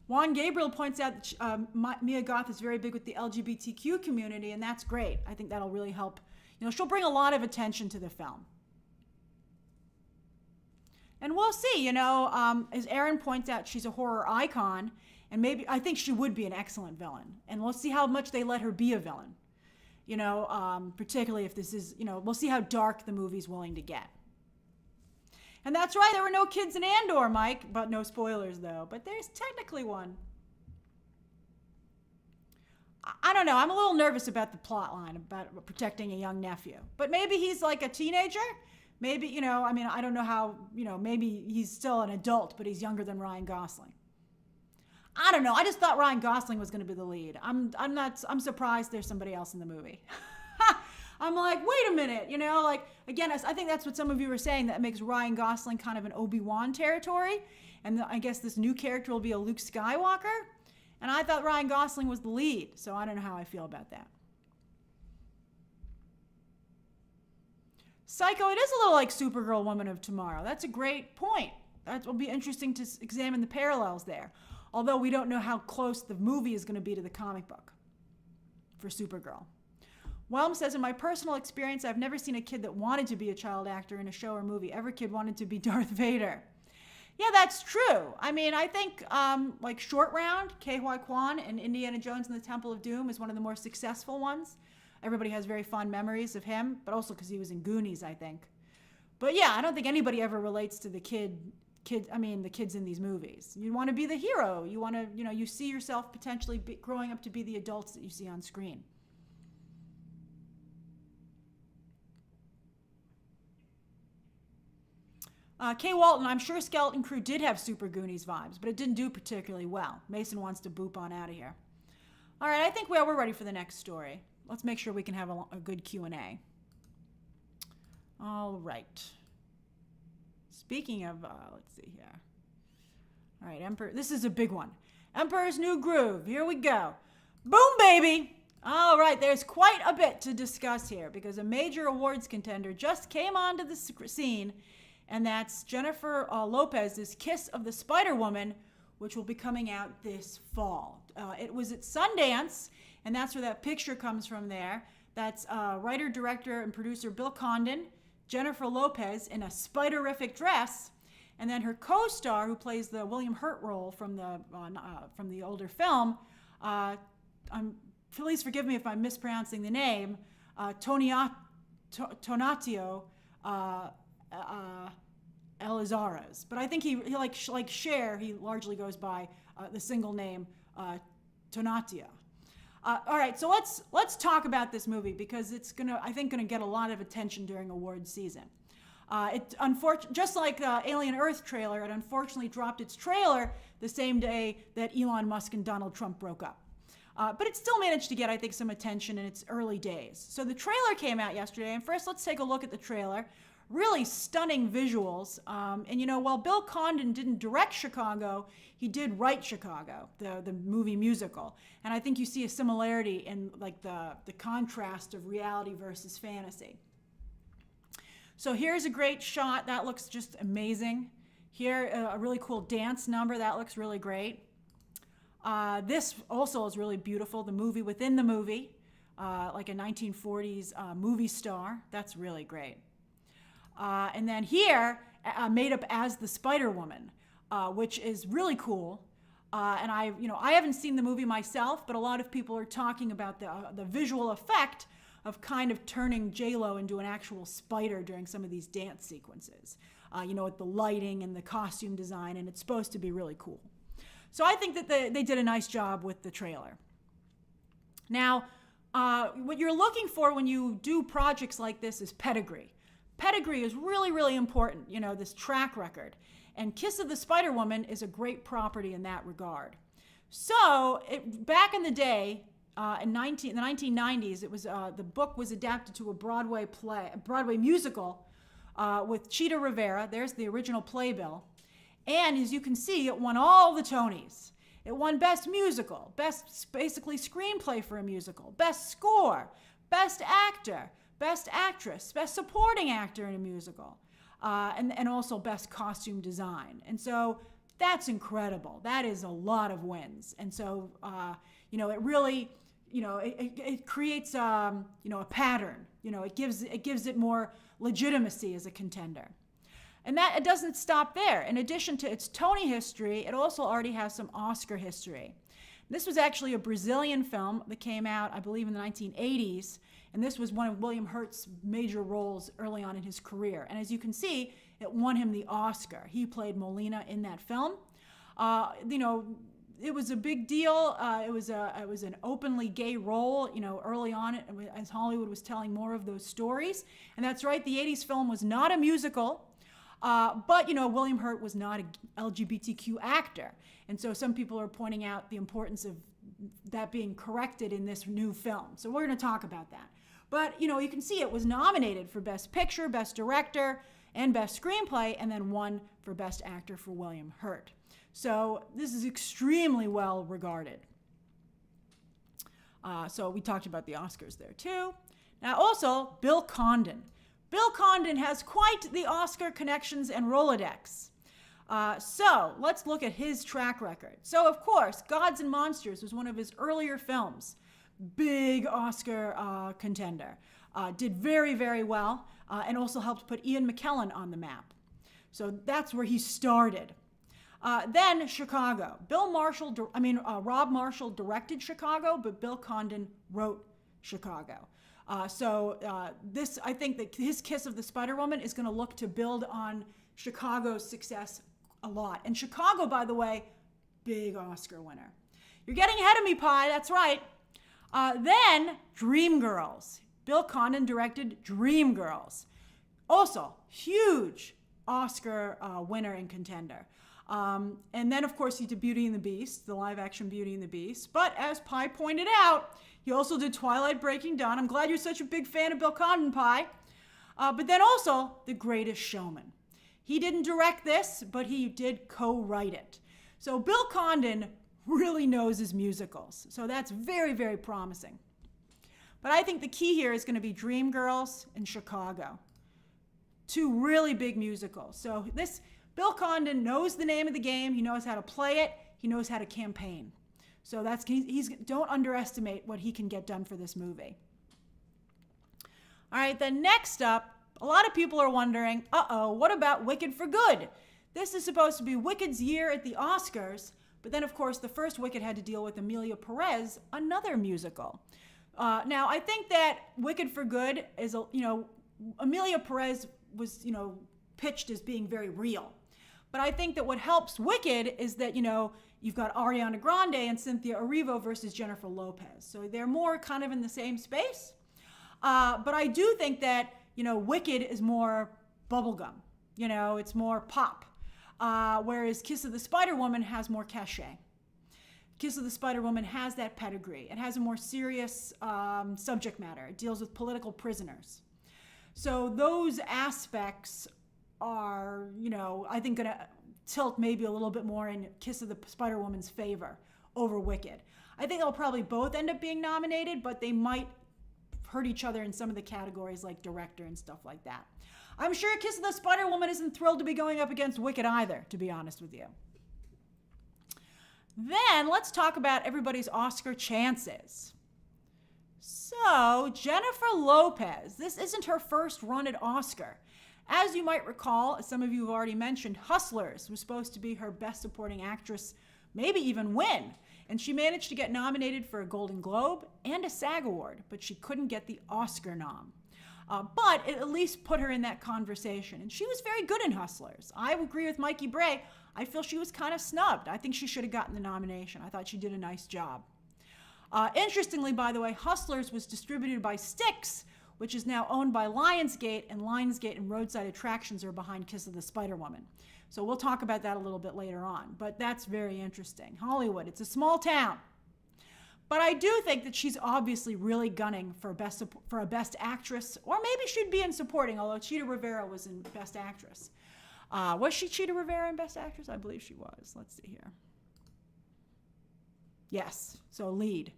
Juan Gabriel points out that Mia Goth is very big with the LGBTQ community, and that's great. I think that'll really help. She'll bring a lot of attention to the film. And we'll see, as Aaron points out, she's a horror icon, and I think she would be an excellent villain. And we'll see how much they let her be a villain, particularly if this is, we'll see how dark the movie's willing to get. And that's right, there were no kids in Andor, Mike, but no spoilers, though. But there's technically one. I don't know, I'm a little nervous about the plot line, about protecting a young nephew. But maybe he's like a teenager. Maybe, I don't know how, maybe he's still an adult, but he's younger than Ryan Gosling. I don't know. I just thought Ryan Gosling was going to be the lead. I'm surprised there's somebody else in the movie. I'm like, wait a minute, again, I think that's what some of you were saying, that makes Ryan Gosling kind of an Obi-Wan territory. And I guess this new character will be a Luke Skywalker. And I thought Ryan Gosling was the lead, so I don't know how I feel about that. Psycho, it is a little like Supergirl, Woman of Tomorrow. That's a great point. That will be interesting to examine the parallels there. Although we don't know how close the movie is going to be to the comic book for Supergirl. Whelm says, in my personal experience, I've never seen a kid that wanted to be a child actor in a show or movie. Every kid wanted to be Darth Vader. Yeah, that's true. I think like Short Round, Ke-Huy Quan, and Indiana Jones and the Temple of Doom is one of the more successful ones. Everybody has very fond memories of him, but also because he was in Goonies, I think. But yeah, I don't think anybody ever relates to the kids in these movies. You want to be the hero. You want to, you see yourself potentially growing up to be the adults that you see on screen. Kay Walton, I'm sure Skeleton Crew did have Super Goonies vibes, but it didn't do particularly well. Mason wants to boop on out of here. All right, I think we're ready for the next story. Let's make sure we can have a good Q&A. All right. Speaking of, let's see here. All right, Emperor. This is a big one. Emperor's New Groove. Here we go. Boom, baby. All right, there's quite a bit to discuss here because a major awards contender just came onto the scene, and that's Jennifer Lopez's Kiss of the Spider-Woman, which will be coming out this fall. It was at Sundance, and that's where that picture comes from there. That's writer, director, and producer Bill Condon, Jennifer Lopez in a spiderific dress, and then her co-star, who plays the William Hurt role from the older film, please forgive me if I'm mispronouncing the name, Tonatio Elizares. But I think he like Cher, he largely goes by the single name Tonatia. All right, so let's talk about this movie because it's I think gonna get a lot of attention during awards season. Just like the Alien Earth trailer, it unfortunately dropped its trailer the same day that Elon Musk and Donald Trump broke up. But it still managed to get, I think, some attention in its early days. So the trailer came out yesterday, and first let's take a look at the trailer. Really stunning visuals. And while Bill Condon didn't direct Chicago, he did write Chicago, the movie musical. And I think you see a similarity in like the contrast of reality versus fantasy. So here's a great shot. That looks just amazing. Here, a really cool dance number. That looks really great. This also is really beautiful. The movie within the movie, like a 1940s movie star. That's really great. And then here, made up as the Spider-Woman, which is really cool. And I haven't seen the movie myself, but a lot of people are talking about the visual effect of kind of turning J-Lo into an actual spider during some of these dance sequences. With the lighting and the costume design, and it's supposed to be really cool. So I think that they did a nice job with the trailer. Now, what you're looking for when you do projects like this is pedigree. Pedigree is really, really important, this track record. And Kiss of the Spider-Woman is a great property in that regard. So back in the day, in the 1990s, it was the book was adapted to a Broadway musical with Chita Rivera. There's the original playbill. And as you can see, it won all the Tonys. It won Best Musical, Best basically Screenplay for a Musical, Best Score, Best Actor, Best Actress, Best Supporting Actor in a Musical, and also Best Costume Design. And so that's incredible. That is a lot of wins. And so, it really, it creates, a pattern. It gives it more legitimacy as a contender. And that it doesn't stop there. In addition to its Tony history, it also already has some Oscar history. This was actually a Brazilian film that came out, I believe, in the 1980s. And this was one of William Hurt's major roles early on in his career. And as you can see, it won him the Oscar. He played Molina in that film. It was a big deal. It was an openly gay role, early on as Hollywood was telling more of those stories. And that's right, the 80s film was not a musical. But William Hurt was not an LGBTQ actor. And so some people are pointing out the importance of that being corrected in this new film. So we're going to talk about that. But, you can see it was nominated for Best Picture, Best Director, and Best Screenplay, and then won for Best Actor for William Hurt. So this is extremely well regarded. So we talked about the Oscars there too. Now also, Bill Condon. Bill Condon has quite the Oscar connections and Rolodex. So let's look at his track record. So of course, Gods and Monsters was one of his earlier films. Big Oscar contender. Did very, very well, and also helped put Ian McKellen on the map. So that's where he started. Then Chicago. Rob Marshall directed Chicago, but Bill Condon wrote Chicago. I think that his Kiss of the Spider-Woman is going to look to build on Chicago's success a lot. And Chicago, by the way, big Oscar winner. You're getting ahead of me, Pie. That's right. Then Dreamgirls. Bill Condon directed Dreamgirls. Also, huge Oscar winner and contender. And then, of course, he did Beauty and the Beast, the live-action Beauty and the Beast. But as Pi pointed out, he also did Twilight Breaking Dawn. I'm glad you're such a big fan of Bill Condon, Pi. But then also, The Greatest Showman. He didn't direct this, but he did co-write it. So Bill Condon really knows his musicals. So that's very, very promising. But I think the key here is going to be Dreamgirls and Chicago. Two really big musicals. So Bill Condon knows the name of the game. He knows how to play it. He knows how to campaign. So don't underestimate what he can get done for this movie. All right, then next up, a lot of people are wondering, what about Wicked for Good? This is supposed to be Wicked's year at the Oscars, but then, of course, the first Wicked had to deal with Amelia Perez, another musical. Now, I think that Wicked for Good is, Amelia Perez was, pitched as being very real. But I think that what helps Wicked is that, you've got Ariana Grande and Cynthia Erivo versus Jennifer Lopez. So they're more kind of in the same space. But I do think that, Wicked is more bubblegum. It's more pop. Whereas Kiss of the Spider Woman has more cachet. Kiss of the Spider Woman has that pedigree. It has a more serious subject matter. It deals with political prisoners. So those aspects are, I think going to tilt maybe a little bit more in Kiss of the Spider Woman's favor over Wicked. I think they'll probably both end up being nominated, but they might hurt each other in some of the categories like director and stuff like that. I'm sure Kiss of the Spider Woman isn't thrilled to be going up against Wicked either, to be honest with you. Then let's talk about everybody's Oscar chances. So Jennifer Lopez, this isn't her first run at Oscar. As you might recall, as some of you have already mentioned, Hustlers was supposed to be her Best Supporting Actress, maybe even win. And she managed to get nominated for a Golden Globe and a SAG Award, but she couldn't get the Oscar nom. But it at least put her in that conversation. And she was very good in Hustlers. I agree with Mikey Bray. I feel she was kind of snubbed. I think she should have gotten the nomination. I thought she did a nice job. Interestingly, by the way, Hustlers was distributed by Styx, which is now owned by Lionsgate, and Lionsgate and Roadside Attractions are behind Kiss of the Spider Woman. So we'll talk about that a little bit later on, but that's very interesting. Hollywood, it's a small town. But I do think that she's obviously really gunning for a Best Actress, or maybe she'd be in supporting, although Chita Rivera was in Best Actress. Was she Chita Rivera in Best Actress? I believe she was. Let's see here. Yes, so lead.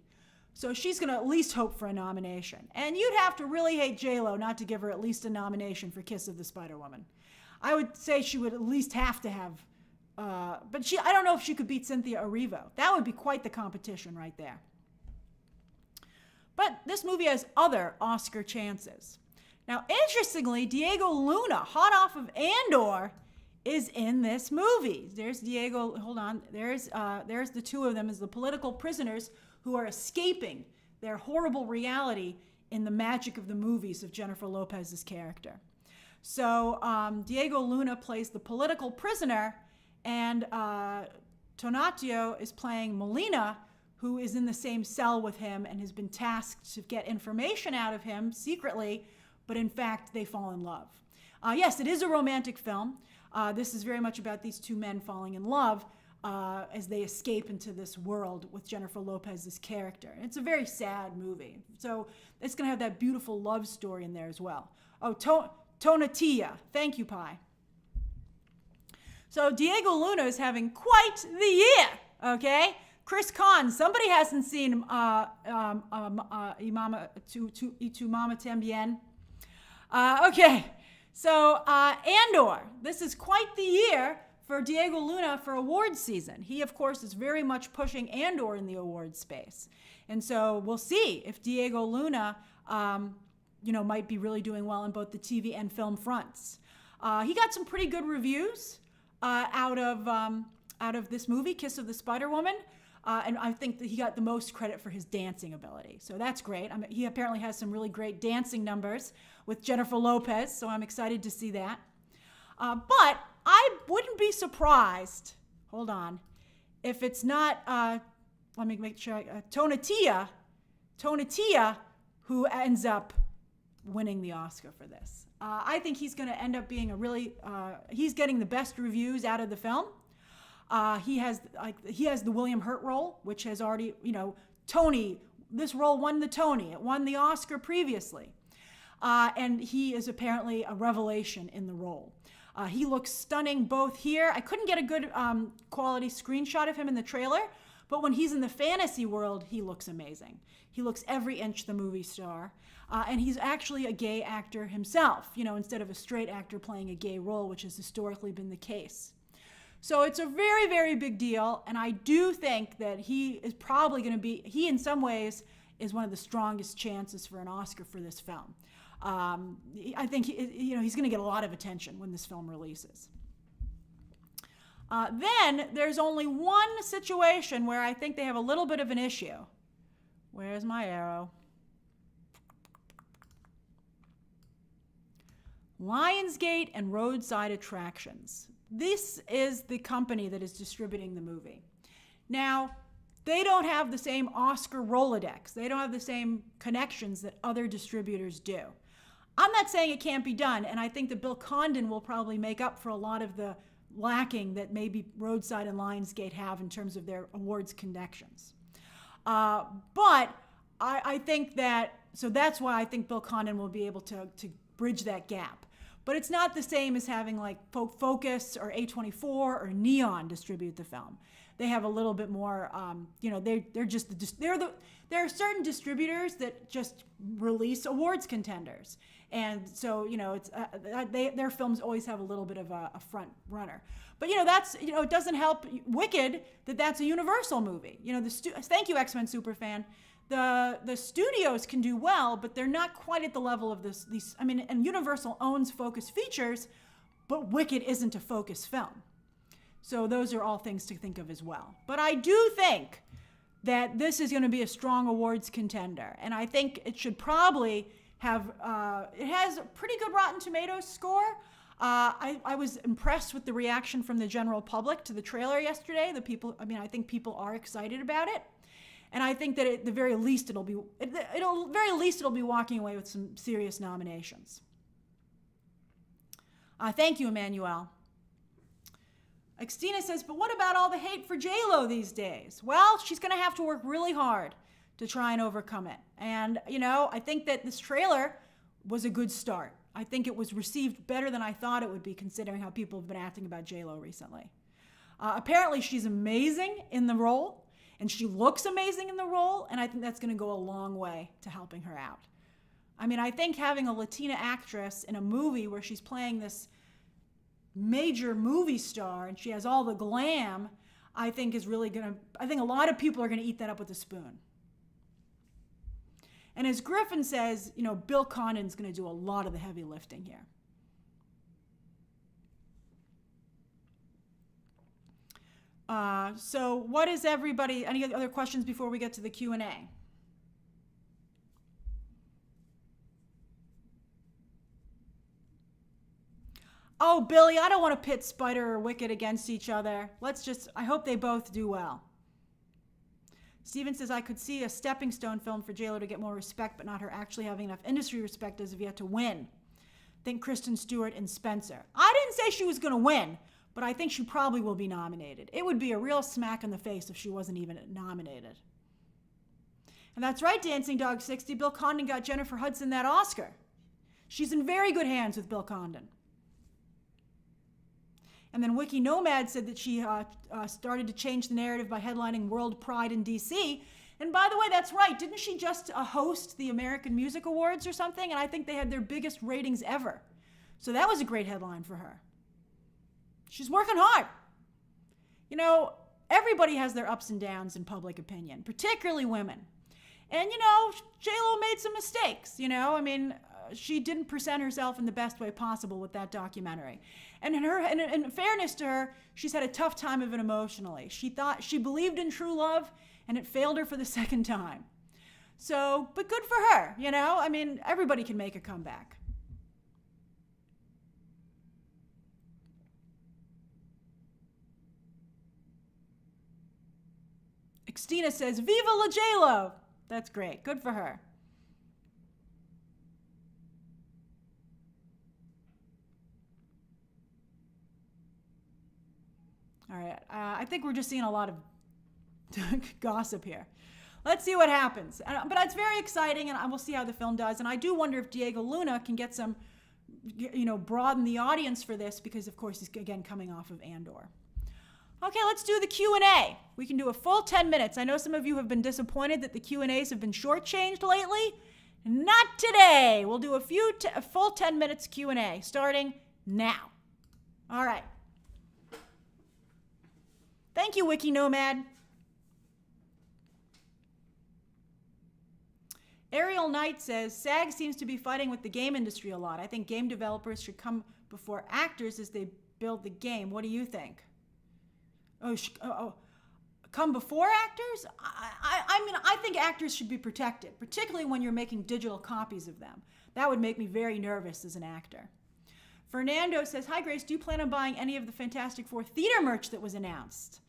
So she's going to at least hope for a nomination. And you'd have to really hate J-Lo not to give her at least a nomination for Kiss of the Spider Woman. I would say she would at least have to have, but I don't know if she could beat Cynthia Erivo. That would be quite the competition right there. But this movie has other Oscar chances. Now, interestingly, Diego Luna, hot off of Andor, is in this movie. There's Diego, hold on, there's the two of them as the political prisoners who are escaping their horrible reality in the magic of the movies of Jennifer Lopez's character. So Diego Luna plays the political prisoner, and Tonatio is playing Molina, who is in the same cell with him and has been tasked to get information out of him secretly, but in fact, they fall in love. Yes, it is a romantic film. This is very much about these two men falling in love as they escape into this world with Jennifer Lopez's character. And it's a very sad movie. So it's going to have that beautiful love story in there as well. Oh, Tonatia. Thank you, Pi. So Diego Luna is having quite the year, okay? Chris Kahn, somebody hasn't seen Y Tu Mama Tambien. Okay, so Andor. This is quite the year for Diego Luna for awards season. He, of course, is very much pushing Andor in the awards space. And so we'll see if Diego Luna, might be really doing well on both the TV and film fronts. He got some pretty good reviews out of this movie, Kiss of the Spider Woman. And I think that he got the most credit for his dancing ability. So that's great. He apparently has some really great dancing numbers with Jennifer Lopez, so I'm excited to see that. But I wouldn't be surprised, hold on, if it's not, let me make sure, Tonatia, who ends up winning the Oscar for this. I think he's going to end up being he's getting the best reviews out of the film. He has the William Hurt role, which has already, Tony. This role won the Tony. It won the Oscar previously. And he is apparently a revelation in the role. He looks stunning both here. I couldn't get a good quality screenshot of him in the trailer, but when he's in the fantasy world, he looks amazing. He looks every inch the movie star. And he's actually a gay actor himself, instead of a straight actor playing a gay role, which has historically been the case. So it's a very, very big deal, and I do think that he is probably going to be, he in some ways is one of the strongest chances for an Oscar for this film. I think he's going to get a lot of attention when this film releases. Then there's only one situation where I think they have a little bit of an issue. Where's my arrow? Lionsgate and Roadside Attractions. This is the company that is distributing the movie. Now, they don't have the same Oscar Rolodex. They don't have the same connections that other distributors do. I'm not saying it can't be done, and I think that Bill Condon will probably make up for a lot of the lacking that maybe Roadside and Lionsgate have in terms of their awards connections. But I think that, so that's why I think Bill Condon will be able to bridge that gap. But it's not the same as having like Focus or A24 or Neon distribute the film. They have a little bit more, there are certain distributors that just release awards contenders. And so, their films always have a little bit of a front runner. But, it doesn't help Wicked that that's a Universal movie. Thank you, X-Men Superfan. The studios can do well, but they're not quite at the level of these. And Universal owns Focus Features, but Wicked isn't a Focus film. So those are all things to think of as well. But I do think that this is going to be a strong awards contender. And I think it should probably have, it has a pretty good Rotten Tomatoes score. I was impressed with the reaction from the general public to the trailer yesterday. I think people are excited about it. And I think that at the very least it'll be walking away with some serious nominations. Thank you, Emmanuel. Xtina says, but what about all the hate for J-Lo these days? Well, she's going to have to work really hard to try and overcome it. And, I think that this trailer was a good start. I think it was received better than I thought it would be, considering how people have been acting about J-Lo recently. Apparently, she's amazing in the role, and she looks amazing in the role, and I think that's going to go a long way to helping her out. I think having a Latina actress in a movie where she's playing this major movie star and she has all the glam, I think is really I think a lot of people are going to eat that up with a spoon. And as Griffin says, Bill Condon's going to do a lot of the heavy lifting here. So what is everybody, any other questions before we get to the Q&A? Oh, Billy, I don't want to pit Spider or Wicked against each other. I hope they both do well. Steven says, I could see a stepping stone film for J-Lo to get more respect, but not her actually having enough industry respect as of yet to win. Think Kristen Stewart and Spencer. I didn't say she was going to win, but I think she probably will be nominated. It would be a real smack in the face if she wasn't even nominated. And that's right, Dancing Dog 60. Bill Condon got Jennifer Hudson that Oscar. She's in very good hands with Bill Condon. And then Wiki Nomad said that she started to change the narrative by headlining World Pride in D.C. And by the way, that's right. Didn't she just host the American Music Awards or something? And I think they had their biggest ratings ever. So that was a great headline for her. She's working hard. Everybody has their ups and downs in public opinion, particularly women. And, J-Lo made some mistakes, she didn't present herself in the best way possible with that documentary. And in fairness to her, she's had a tough time of it emotionally. She believed in true love, and it failed her for the second time. So, but good for her, everybody can make a comeback. Xtina says, Viva la J-Lo! That's great. Good for her. All right. I think we're just seeing a lot of gossip here. Let's see what happens. But it's very exciting, and we'll see how the film does. And I do wonder if Diego Luna can get some, broaden the audience for this, because, of course, he's, again, coming off of Andor. Okay, let's do the Q&A. We can do a full 10 minutes. I know some of you have been disappointed that the Q&As have been shortchanged lately. Not today. We'll do a full 10 minutes Q&A starting now. All right. Thank you, Wiki Nomad. Ariel Knight says, SAG seems to be fighting with the game industry a lot. I think game developers should come before actors as they build the game. What do you think? Come before actors? I think actors should be protected, particularly when you're making digital copies of them. That would make me very nervous as an actor. Fernando says, hi, Grace, do you plan on buying any of the Fantastic Four theater merch that was announced?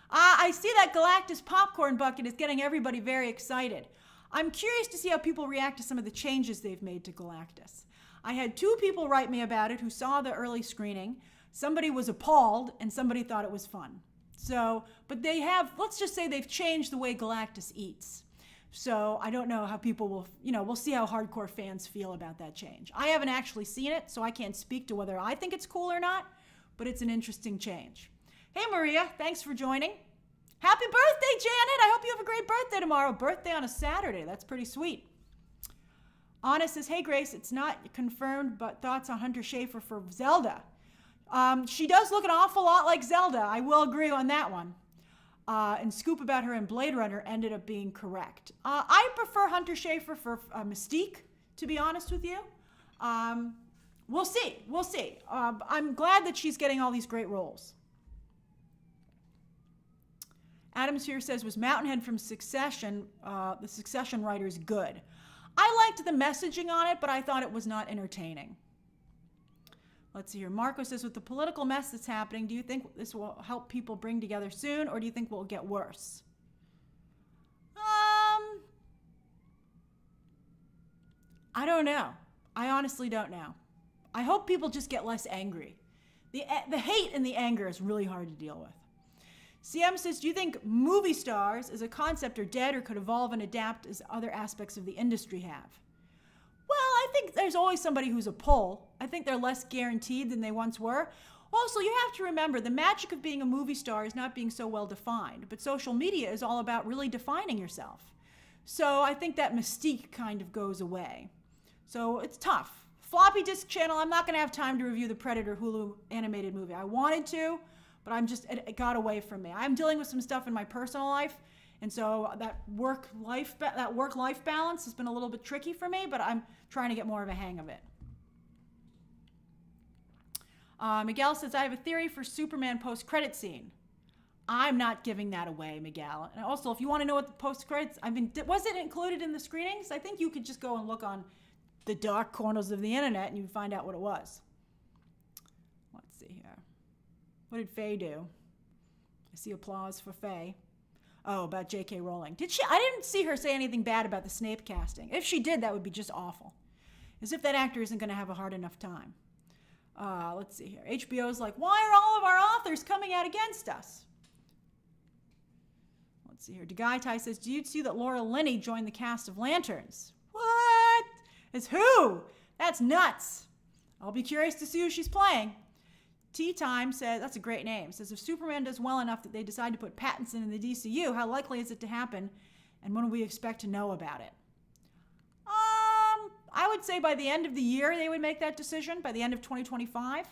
I see that Galactus popcorn bucket is getting everybody very excited. I'm curious to see how people react to some of the changes they've made to Galactus. I had 2 people write me about it who saw the early screening. Somebody was appalled, and somebody thought it was fun. So, but they have, let's just say they've changed the way Galactus eats. So I don't know how people will, we'll see how hardcore fans feel about that change. I haven't actually seen it, so I can't speak to whether I think it's cool or not, but it's an interesting change. Hey, Maria, thanks for joining. Happy birthday, Janet. I hope you have a great birthday tomorrow. Birthday on a Saturday. That's pretty sweet. Anna says, hey, Grace, it's not confirmed, but thoughts on Hunter Schafer for Zelda. She does look an awful lot like Zelda. I will agree on that one. And Scoop about her in Blade Runner ended up being correct. I prefer Hunter Schafer for Mystique, to be honest with you. We'll see. We'll see. I'm glad that she's getting all these great roles. Adams here says, was Mountainhead from Succession, the Succession writers, good? I liked the messaging on it, but I thought it was not entertaining. Let's see here. Marco says, with the political mess that's happening, do you think this will help people bring together soon, or do you think we'll get worse? I don't know. I honestly don't know. I hope people just get less angry. The hate and the anger is really hard to deal with. CM says, do you think movie stars as a concept are dead or could evolve and adapt as other aspects of the industry have? Well, I think there's always somebody who's a pull. I think they're less guaranteed than they once were. Also, you have to remember, the magic of being a movie star is not being so well defined, but social media is all about really defining yourself. So I think that mystique kind of goes away. So it's tough. Floppy disk channel, I'm not going to have time to review the Predator Hulu animated movie. I wanted to, but it got away from me. I'm dealing with some stuff in my personal life, and so that work-life balance has been a little bit tricky for me, but I'm trying to get more of a hang of it. Miguel says, I have a theory for Superman post-credit scene. I'm not giving that away, Miguel. And also, if you want to know what the post-credits, was it included in the screenings? I think you could just go and look on the dark corners of the internet and you'd find out what it was. Let's see here. What did Faye do? I see applause for Faye. Oh, about J.K. Rowling. Did she? I didn't see her say anything bad about the Snape casting. If she did, that would be just awful. As if that actor isn't going to have a hard enough time. Let's see here. HBO's like, why are all of our authors coming out against us? Let's see here. DeGuy says, do you see that Laura Linney joined the cast of Lanterns? What? It's who? That's nuts. I'll be curious to see who she's playing. Tea Time says, that's a great name, says if Superman does well enough that they decide to put Pattinson in the DCU, how likely is it to happen, and when do we expect to know about it? I would say by the end of the year they would make that decision, by the end of 2025.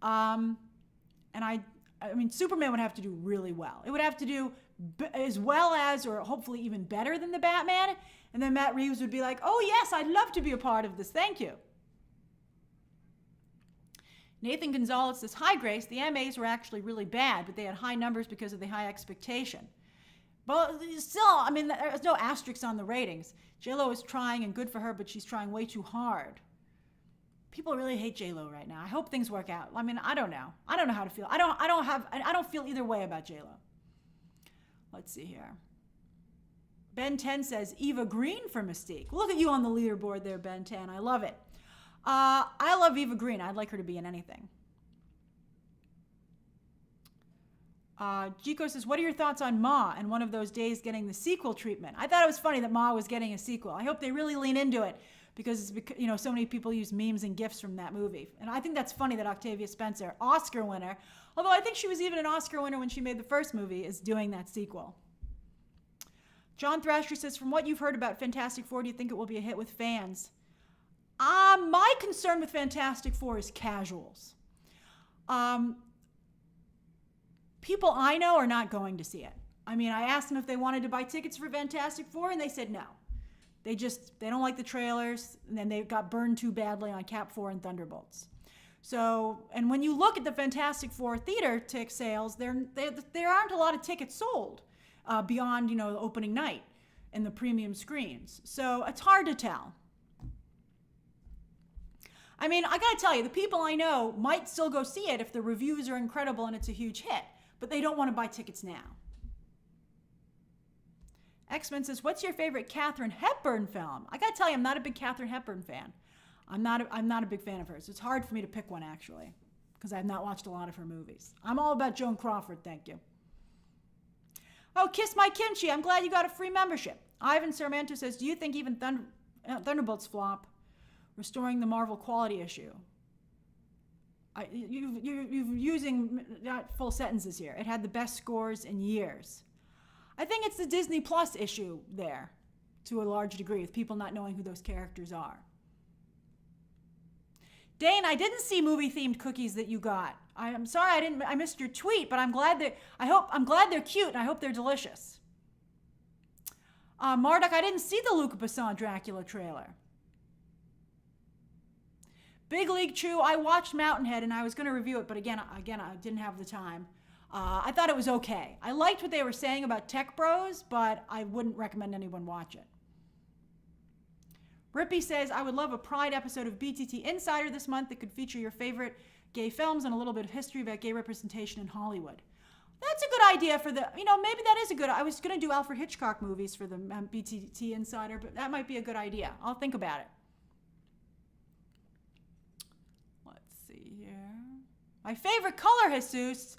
And I mean, Superman would have to do really well. It would have to do as well as, or hopefully even better than the Batman, and then Matt Reeves would be like, oh yes, I'd love to be a part of this, thank you. Nathan Gonzalez says, hi, Grace. The MAs were actually really bad, but they had high numbers because of the high expectation. But still, I mean, there's no asterisks on the ratings. J-Lo is trying, and good for her, but she's trying way too hard. People really hate J-Lo right now. I hope things work out. I mean, I don't know. I don't know how to feel. I don't feel either way about J-Lo. Let's see here. Ben 10 says, Eva Green for Mystique. Look at you on the leaderboard there, Ben 10. I love it. I love Eva Green. I'd like her to be in anything. Jico says, what are your thoughts on Ma and One of Those Days getting the sequel treatment? I thought it was funny that Ma was getting a sequel. I hope they really lean into it because so many people use memes and GIFs from that movie. And I think that's funny that Octavia Spencer, Oscar winner, although I think she was even an Oscar winner when she made the first movie, is doing that sequel. John Thrasher says, from what you've heard about Fantastic Four, do you think it will be a hit with fans? My concern with Fantastic Four is casuals. People I know are not going to see it. I mean, I asked them if they wanted to buy tickets for Fantastic Four, and they said no. They don't like the trailers, and then they got burned too badly on Cap 4 and Thunderbolts. So, and when you look at the Fantastic Four theater tick sales, there aren't a lot of tickets sold beyond, the opening night and the premium screens. So it's hard to tell. I mean, I gotta tell you, the people I know might still go see it if the reviews are incredible and it's a huge hit, but they don't want to buy tickets now. X-Men says, what's your favorite Katharine Hepburn film? I gotta tell you, I'm not a big Katharine Hepburn fan. I'm not a big fan of hers. It's hard for me to pick one, actually, because I've not watched a lot of her movies. I'm all about Joan Crawford, thank you. Oh, Kiss My Kimchi, I'm glad you got a free membership. Ivan Sarmiento says, do you think even Thunderbolts flop? Restoring the Marvel quality issue. You're using not full sentences here. It had the best scores in years. I think it's the Disney Plus issue there, to a large degree, with people not knowing who those characters are. Dane, I didn't see movie-themed cookies that you got. I'm sorry I missed your tweet, but I'm glad they're cute and I hope they're delicious. Marduk, I didn't see the Luc Besson Dracula trailer. Big League Chew, I watched Mountainhead and I was going to review it, but again, I didn't have the time. I thought it was okay. I liked what they were saying about tech bros, but I wouldn't recommend anyone watch it. Rippy says, I would love a Pride episode of BTT Insider this month that could feature your favorite gay films and a little bit of history about gay representation in Hollywood. That's a good idea for maybe that is a good, I was going to do Alfred Hitchcock movies for the BTT Insider, but that might be a good idea. I'll think about it. My favorite color, Jesus.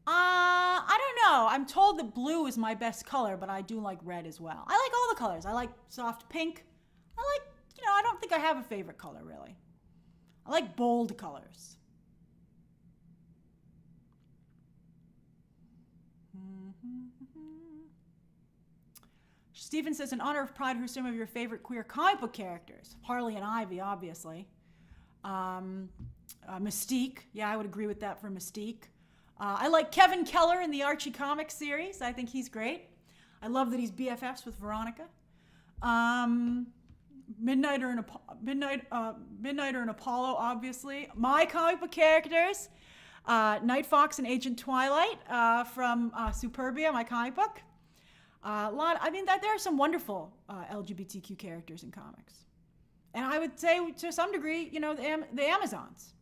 I don't know. I'm told that blue is my best color, but I do like red as well. I like all the colors. I like soft pink. I don't think I have a favorite color, really. I like bold colors. Stephen says, in honor of Pride, who are some of your favorite queer comic book characters? Harley and Ivy, obviously. Mystique. Yeah, I would agree with that for Mystique. I like Kevin Keller in the Archie Comics series. I think he's great. I love that he's BFFs with Veronica. Midnighter and Apollo, obviously. My comic book characters, Night Fox and Agent Twilight from Superbia, my comic book. There are some wonderful LGBTQ characters in comics. And I would say, to some degree, the Amazons.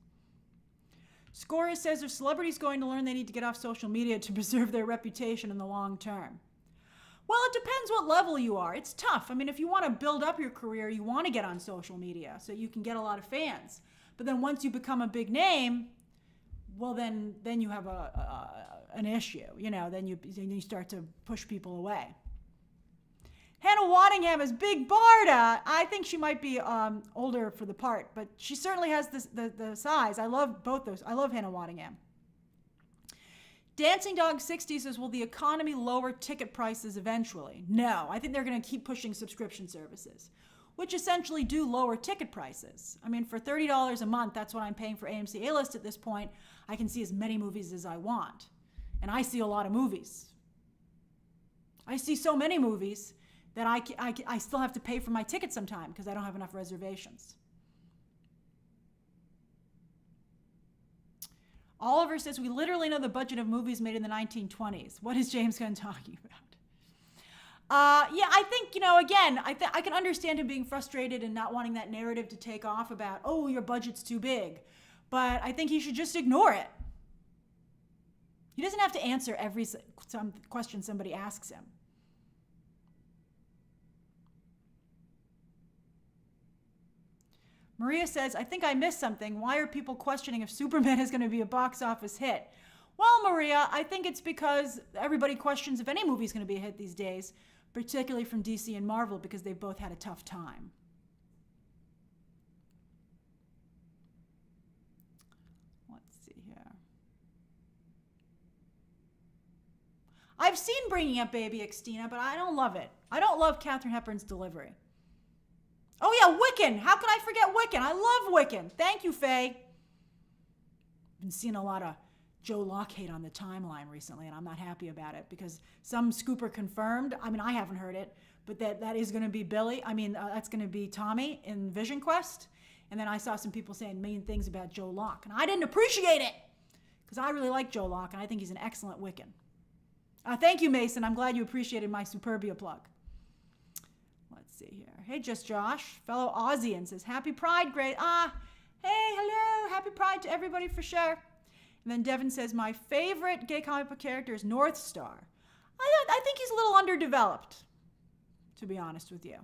Scorer says, are celebrities going to learn they need to get off social media to preserve their reputation in the long term? Well, it depends what level you are. It's tough. I mean, if you want to build up your career, you want to get on social media so you can get a lot of fans. But then once you become a big name, well, then you have an issue. Then you start to push people away. Hannah Waddingham is Big Barda. I think she might be older for the part, but she certainly has the size. I love both those. I love Hannah Waddingham. Dancing Dog 60 says, will the economy lower ticket prices eventually? No, I think they're going to keep pushing subscription services, which essentially do lower ticket prices. I mean, for $30 a month, that's what I'm paying for AMC A-List at this point. I can see as many movies as I want. And I see a lot of movies. I see so many movies that I still have to pay for my ticket sometime because I don't have enough reservations. Oliver says, we literally know the budget of movies made in the 1920s. What is James Gunn talking about? Yeah, I think, again, I can understand him being frustrated and not wanting that narrative to take off about, oh, your budget's too big. But I think he should just ignore it. He doesn't have to answer every question somebody asks him. Maria says, I think I missed something. Why are people questioning if Superman is going to be a box office hit? Well, Maria, I think it's because everybody questions if any movie's going to be a hit these days, particularly from DC and Marvel, because they've both had a tough time. Let's see here. I've seen Bringing Up Baby Xtina, but I don't love it. I don't love Katharine Hepburn's delivery. Oh yeah, Wiccan. How could I forget Wiccan? I love Wiccan. Thank you, Faye. Been seeing a lot of Joe Locke hate on the timeline recently, and I'm not happy about it because some scooper confirmed. I mean, I haven't heard it, but that is going to be Billy. I mean, that's going to be Tommy in Vision Quest. And then I saw some people saying mean things about Joe Locke, and I didn't appreciate it because I really like Joe Locke, and I think he's an excellent Wiccan. Thank you, Mason. I'm glad you appreciated my Superbia plug. Let's see here. Hey, Just Josh, fellow Aussian, says, Happy Pride, great. Hey, hello. Happy Pride to everybody for sure. And then Devin says, my favorite gay comic book character is North Star. I think he's a little underdeveloped, to be honest with you.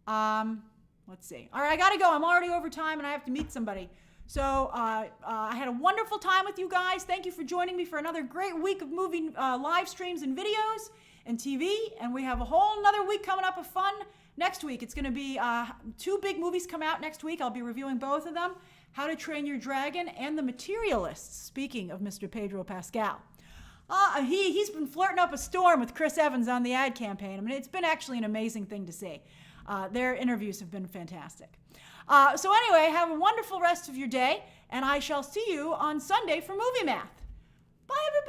Let's see. All right, I got to go. I'm already over time, and I have to meet somebody. So I had a wonderful time with you guys. Thank you for joining me for another great week of movie live streams and videos and TV. And we have a whole nother week coming up of fun next week. It's going to be 2 big movies come out next week. I'll be reviewing both of them. How to Train Your Dragon and The Materialists, speaking of Mr. Pedro Pascal. He's been flirting up a storm with Chris Evans on the ad campaign. I mean, it's been actually an amazing thing to see. Their interviews have been fantastic. So anyway, have a wonderful rest of your day, and I shall see you on Sunday for Movie Math. Bye, everybody.